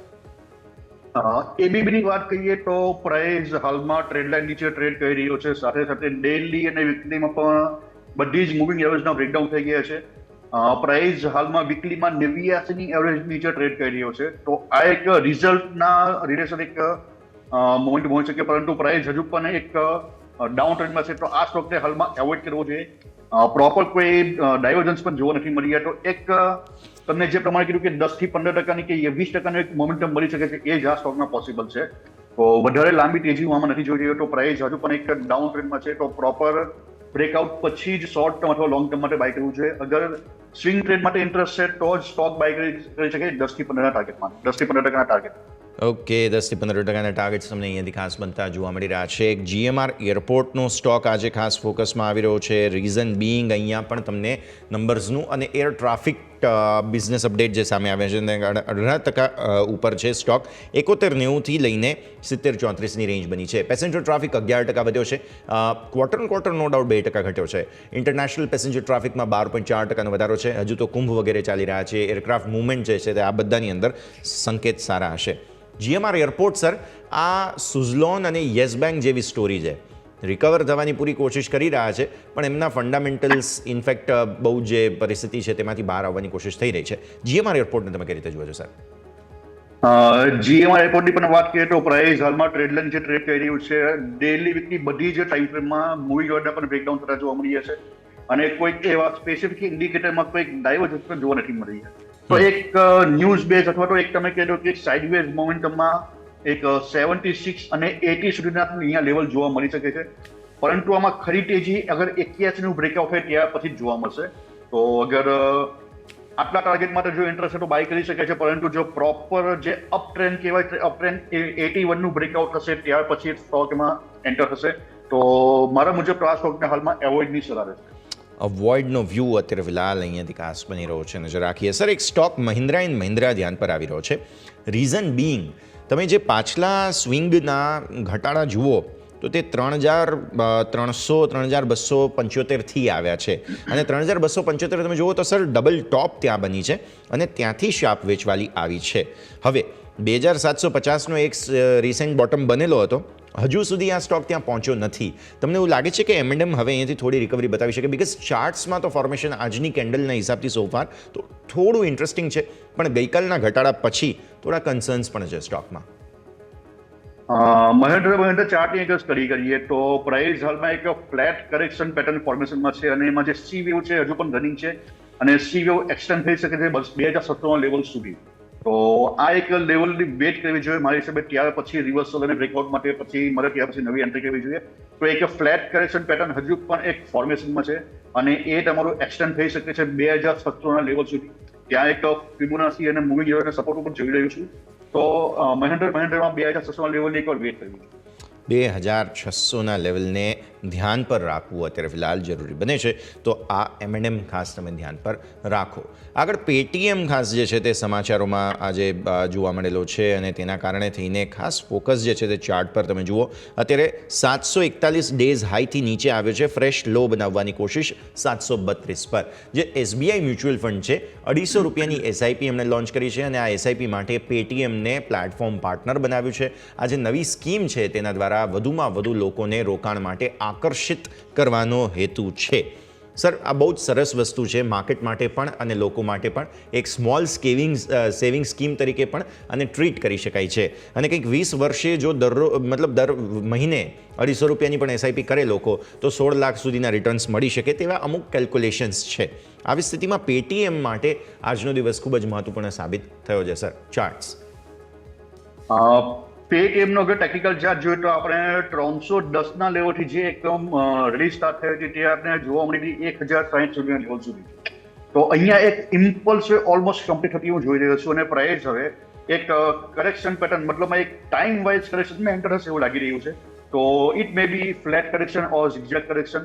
ABBની વાત કરીએ તો પ્રાઇસ હાલમાં ટ્રેડ લાઇન નીચે ટ્રેડ કરી રહ્યો છે. સાથે સાથે ડેઇલી અને વીકલીમાં પણ બધી જ મૂવિંગ એવરેજના બ્રેકડાઉન થઈ ગયા છે. પ્રાઇસ હાલમાં વીકલીમાં 89ની એવરેજ નીચે ટ્રેડ કરી રહ્યો છે. તો આ એક રિઝલ્ટના રિલેશન એક મોમેન્ટ હોઈ શકે, પરંતુ પ્રાઇસ હજુ પણ એક ડાઉન ટ્રેન્ડમાં છે. તો આ સ્ટોકને હાલમાં એવોઇડ કરવો જોઈએ. પ્રોપર કોઈ ડાયવર્જન્સ પણ જોવા નથી મળી. તો એક તમને જે પ્રમાણે કીધું કે 10થી 15% કે 20% એક મોમેન્ટમ મળી શકે છે, એ જ આ સ્ટોકમાં પોસિબલ છે. તો વધારે લાંબી તેજી આમાં નથી જોઈ રહ્યો. તો પ્રાઇસ હજુ પણ એક ડાઉન ટ્રેન્ડમાં છે. તો પ્રોપર બ્રેકઆઉટ પછી જ શોર્ટ ટર્મ અથવા લોંગ ટર્મ માટે બાય કરવું જોઈએ. અગર સ્વિંગ ટ્રેડ માટે ઇન્ટરેસ્ટ છે તો જ સ્ટોક બાય કરી શકે 10-15 ટાર્ગેટમાં, 10-15% ટાર્ગેટ. ઓકે, 10-15% ટાર્ગેટ્સ તમને અહીંયાથી ખાસ બનતા જોવા મળી રહ્યા છે. એક GMR એરપોર્ટનો સ્ટોક આજે ખાસ ફોકસમાં આવી રહ્યો છે. રીઝન બીઇંગ અહીંયા પણ તમને નંબર્સનું અને એર ટ્રાફિક બિઝનેસ અપડેટ જે સામે આવ્યા છે 18% ઉપર છે સ્ટોક. 71.90થી લઈને 70.34ની રેન્જ બની છે. પેસેન્જર ટ્રાફિક 11% વધ્યો છે. ક્વાર્ટર નો ડાઉટ 2% ઘટ્યો છે. ઇન્ટરનેશનલ પેસેન્જર ટ્રાફિકમાં 12.4%નો વધારો છે. હજુ તો કુંભ વગેરે ચાલી રહ્યા છે. એરક્રાફ્ટ મૂવમેન્ટ જે છે તે આ બધાની અંદર સંકેત સારા હશે. GMR એરપોર્ટ સર, આ સુઝલોન અને યસ બેંક જેવી સ્ટોરી છે. રિકવર થવાની પૂરી કોશિશ કરી રહ્યા છે, પણ એમના ફંડામેન્ટલ્સ ઇનફેક્ટ બહુ જે પરિસ્થિતિ છે તેમાંથી બહાર આવવાની કોશિશ થઈ રહી છે. GMR એરપોર્ટને તમે કઈ રીતે જુઓ છો સર? GMR એરપોર્ટની પણ વાત કરીએ તો પ્રાઇસ હાલમાં ટ્રેડ લાઇન જે ટ્રેડ કરી રહ્યું છે, ડેલી વીકની બધી જ ટાઈમ ફ્રેમમાં મૂવિંગ એવરેજના પણ બ્રેકડાઉન થતા જોવા મળી છે. અને કોઈક એવા સ્પેસિફિક ઇન્ડિકેટરમાં કોઈક ડાયવર્જન્સ પણ જોવા નથી મળી. તો એક ન્યૂઝ બેઝ અથવા તો એક તમે કહી દો કે સાઇડવેઝ મોમેન્ટમમાં એક 76 અને 80 સુધીના અહીંયા લેવલ જોવા મળી શકે છે. પરંતુ આમાં ખરી તેજી અગર 81નું બ્રેકઆઉટ થાય ત્યાર પછી જ જોવા મળશે. તો અગર આટલા ટાર્ગેટ માટે જો ઇન્ટરેસ્ટ છે તો બાય કરી શકે છે. પરંતુ જો પ્રોપર જે અપ ટ્રેન્ડ કહેવાય, અપ ટ્રેન્ડ 81નું બ્રેકઆઉટ થશે ત્યાર પછી સ્ટોકમાં એન્ટર થશે. તો મારા મુજબ તો આ સ્ટોકને હાલમાં એવોઇડની સલાહ રહેશે. અવોઇડનો વ્યૂ અત્યારે ફિલહાલ અહીંયાથી ખાસ બની રહ્યો છે, નજર રાખીએ. સર, એક સ્ટોક મહિન્દ્રા એન્ડ મહિન્દ્રા ધ્યાન પર આવી રહ્યો છે. રીઝન બીઇંગ, તમે જે પાછલા સ્વિંગના ઘટાડા જુઓ તો તે 3,275થી આવ્યા છે, અને 3,275 તમે જુઓ તો સર ડબલ ટોપ ત્યાં બની છે અને ત્યાંથી શાર્પ વેચવાલી આવી છે. હવે 2,750નો એક રિસેન્ટ બોટમ બનેલો હતો, હજુ સુધી આ સ્ટોક ત્યાં પહોંચ્યો નથી. તમને એવું લાગે છે કે M&M હવે અહીંયાથી થોડી રિકવરી બતાવી શકે? બિકોઝ ચાર્ટ્સમાં તો ફોર્મેશન આજની કેન્ડલના હિસાબથી સોફાર તો થોડું ઇન્ટરેસ્ટિંગ છે, પણ ગઈકાલના ઘટાડા પછી થોડા કન્સર્ન્સ પણ છે સ્ટોકમાં. મહેન્દ્ર ચાર્ટની એક સ્ટડી કરીએ તો પ્રાઇસ હાલમાં એક ફ્લેટ કરેક્શન પેટર્ન ફોર્મેશનમાં છે, અને એમાં જે સી વેવ છે હજુ પણ રનિંગ છે, અને સી વેવ એક્સટેન્ડ થઈ શકે છે 2,700 લેવલ સુધી. તો આ એક લેવલની વેટ કરવી જોઈએ મારી હિસાબે. ત્યાર પછી રિવર્સલ અને બ્રેકઆઉટ માટે પછી મારે ત્યાર પછી નવી એન્ટ્રી કરવી જોઈએ. તો એક ફ્લેટ કરેક્શન પેટર્ન હજુ પણ એક ફોર્મેશનમાં છે, અને એ તમારું એક્સટેન્ડ થઈ શકે છે 2,700ના લેવલ સુધી. ત્યાં એક ફિબોનાચી અને મૂવિંગ એવરેજના સપોર્ટ ઉપર જોઈ રહ્યું છું. તો મહેન્દ્રમાં 2,600ના લેવલની એકવાર વેટ કરવી જોઈએ. 2,600ના લેવલને ધ્યાન પર રાખવું અત્યારે ફિલહાલ જરૂરી બને છે, તો આ M&M ખાસ તમે ધ્યાન પર રાખો. આગળ પેટીએમ ખાસ જે છે તે સમાચારોમાં આજે જોવા મળેલો છે, અને તેના કારણે થઈને ખાસ ફોકસ જે છે તે ચાર્ટ પર તમે જુઓ અત્યારે 741 ડેઝ હાઈથી નીચે આવ્યો છે. ફ્રેશ લો બનાવવાની કોશિશ 732 પર. જે SBI મ્યુચ્યુઅલ ફંડ છે, 250 રૂપિયાની SIP એમણે લોન્ચ કરી છે, અને આ SIP માટે પેટીએમને પ્લેટફોર્મ પાર્ટનર બનાવ્યું છે. આ જે નવી સ્કીમ છે તેના દ્વારા વધુમાં વધુ લોકોને રોકાણ માટે આકર્ષિત કરવાનો હેતુ છે. સર, આ બહુ જ સરસ વસ્તુ છે માર્કેટ માટે પણ અને લોકો માટે પણ. એક સ્મોલ સેવિંગ સ્કીમ તરીકે પણ આને ટ્રીટ કરી શકાય છે, અને કંઈક 20 વર્ષે જો દર મહિને 250 રૂપિયાની પણ SIP કરે લોકો તો 16 લાખ સુધીના રિટર્ન્સ મળી શકે તેવા અમુક કેલ્ક્યુલેશન્સ છે. આવી સ્થિતિમાં પેટીએમ માટે આજનો દિવસ ખૂબ જ મહત્વપૂર્ણ સાબિત થયો છે. સર, ચાર્ટ્સ પેટીએમનો અગર ટેકનિકલ ચાર્ટ જોઈએ તો આપણે 310ના લેવલથી જે એકદમ રેલી સ્ટાર્ટ થઈ હતી તે આપણે જોવા મળી હતી 1,060 સુધીના લેવલ સુધી. તો અહીંયા એક ઇમ્પલ્સ ઓલમોસ્ટ કમ્પ્લીટ થતી હું જોઈ રહ્યો છું, અને પ્રાઇસ હવે એક કરેક્શન પેટર્ન મતલબમાં એક ટાઈમ વાઇઝ કરેક્શનમાં એન્ટર થશે એવું લાગી રહ્યું છે. તો it may be flat correction or zigzag correction.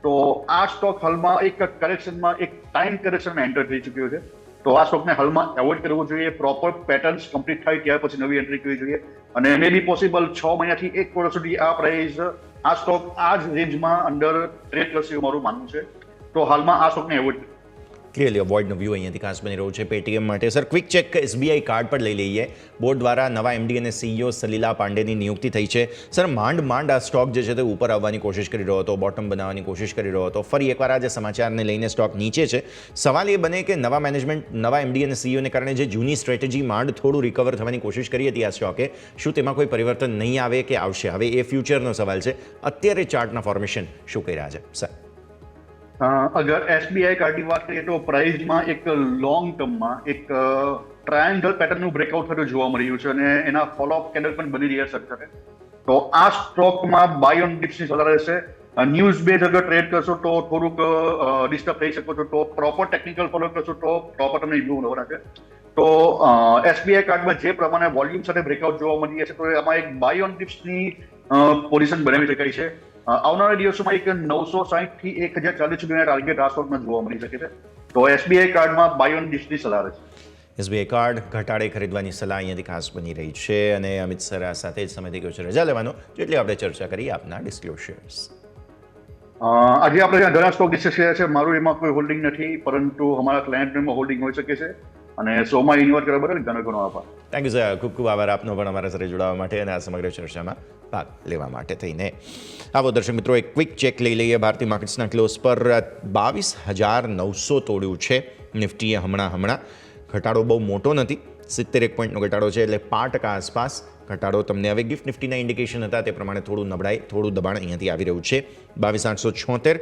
તો આ સ્ટોક હાલમાં એક કરેક્શનમાં એક ટાઈમ કરેક્શનમાં એન્ટર થઈ ચૂક્યો છે. તો આ સ્ટોકને હાલમાં એવોઇડ કરવું જોઈએ. પ્રોપર પેટર્ન્સ કમ્પ્લીટ થાય ત્યાર પછી નવી એન્ટ્રી કરવી જોઈએ, અને મે બી પોસિબલ 6 મહિનાથી 1 વર્ષ સુધી આ પ્રાઇસ આ સ્ટોક આ જ રેન્જમાં અંડર ટ્રેડ કરશે એવું મારું માનવું છે. તો હાલમાં આ સ્ટોકને એવોઇડ ક્લિયરલી અવોઇડનો વ્યૂ અહીંયાથી ખાસ બની રહ્યું છે પેટીએમ માટે. Sir, quick check SBI card પર લઈ લઈએ. બોર્ડ દ્વારા નવા MD અને CEO સલીલા પાંડેની નિયુક્તિ થઈ છે. સર, માંડ આ સ્ટોક જે છે તે ઉપર આવવાની કોશિશ કરી રહ્યો હતો, બોટમ બનાવવાની કોશિશ કરી રહ્યો હતો. ફરી એકવાર આ જે સમાચારને લઈને સ્ટોક નીચે છે. સવાલ એ બને કે નવા મેનેજમેન્ટ, નવા MD અને CEOને કારણે જે જૂની સ્ટ્રેટેજી માંડ થોડું રિકવર થવાની કોશિશ કરી હતી આ સ્ટોકે, શું તેમાં કોઈ પરિવર્તન નહીં આવે કે આવશે? હવે એ ફ્યુચરનો સવાલ છે. અત્યારે ચાર્ટના ફોર્મેશન શું કહી રહ્યા છે સર? અગર SBI કાર્ડની વાત કરીએ તો પ્રાઇસમાં એક લોંગ ટર્મમાં એક ટ્રાયંગલ પેટર્નનું બ્રેકઆઉટ થતું જોવા મળ્યું છે, અને એના ફોલોઅપ કેન્ડલ પણ બની રહ્યા છે. તો આ સ્ટોકમાં બાય ઓન ડિપ્સની સલાહ રહેશે. ન્યૂઝ બેઝ અગર ટ્રેડ કરશો તો થોડુંક ડિસ્ટર્બ થઈ શકો છો. તો પ્રોપર ટેકનિકલ ફોલો કરશો તો પ્રોપર તમને ઇમ્પ્રુવ હોવાના છે. તો SBI કાર્ડમાં જે પ્રમાણે વોલ્યુમ સાથે બ્રેકઆઉટ જોવા મળી છે, તો એમાં એક બાય ઓન ડિપ્સની પોઝિશન બનાવી શકાય છે. આવનારા દિવસોમાં એક 960 થી 1,040 સુધીના ટાર્ગેટ આ સ્ટોકમાં જોવા મળી શકે છે. તો SBI કાર્ડમાં બાય ઓન ડિપ્સની સલાહ રહેશે. SBI કાર્ડ ઘટાડે ખરીદવાની સલાહ અહીંયાથી ખાસ બની રહી છે, અને અમિત સર આ સાથે જ સમય થઈ ગયો છે રજા લેવાનો, જેટલી આપણે ચર્ચા કરી આપના ડિસ્ક્લોઝર્સ. આજે આપણે ઘણા સ્ટોક ડિસ્કસ કર્યા છે. મારું એમાં કોઈ હોલ્ડિંગ નથી, પરંતુ અમારા ક્લાયન્ટમાં હોલ્ડિંગ હોઈ શકે છે, અને શોમાં ઇન્વર્ટ કરવા બદલ ઘણો આભાર. થેન્ક યુ સર, ખૂબ ખૂબ આભાર આપનો પણ અમારા સાથે જોડાવા માટે અને આ સમગ્ર ચર્ચામાં ભાગ લેવા માટે થઈને. આવો દર્શક મિત્રો, એક ક્વિક ચેક લઈ લઈએ. ભારતીય માર્કેટ્સના ક્લોઝ પર 22,900 તોડ્યું છે નિફ્ટીએ હમણાં. ઘટાડો બહુ મોટો નથી, 71 પોઈન્ટનો ઘટાડો છે, એટલે 5% આસપાસ ઘટાડો તમને હવે ગિફ્ટ નિફ્ટીના ઇન્ડિકેશન હતા તે પ્રમાણે થોડું દબાણ અહીંયાથી આવી રહ્યું છે. 22,876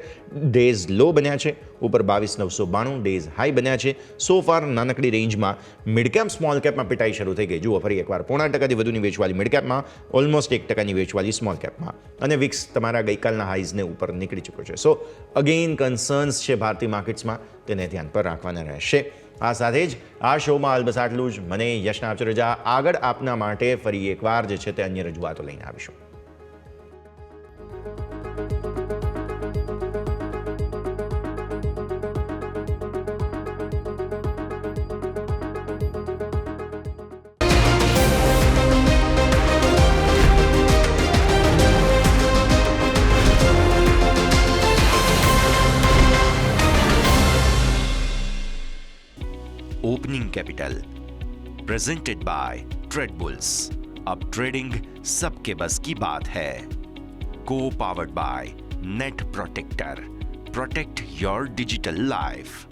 ડેઝ લો બન્યા છે, ઉપર 22,992 ડેઝ હાઈ બન્યા છે. સો ફાર નાનકડી રેન્જમાં મિડકેપ સ્મોલ કેપમાં પિટાઈ શરૂ થઈ ગઈ. જુઓ ફરી એકવાર 0.5% વધુની વેચવાલી મિડકેપમાં, ઓલમોસ્ટ 1%ની વેચવાલી સ્મોલ કેપમાં, અને વિક્સ તમારા ગઈકાલના હાઈઝને ઉપર નીકળી ચૂક્યો છે. સો અગેઇન કન્સર્ન્સ છે ભારતીય માર્કેટ્સમાં, તેને ધ્યાન પર રાખવાના રહેશે. આ સાથે જ આ શોમાં હાલ બસ આટલું જ. મને યશના આપજો રજા. આગળ આપના માટે ફરી એકવાર જે છે તે અન્ય રજૂઆતો લઈને આવીશું. Opening capital presented by trade bulls. अब ट्रेडिंग सबके बस की बात है। को powered by net protector, protect your digital life.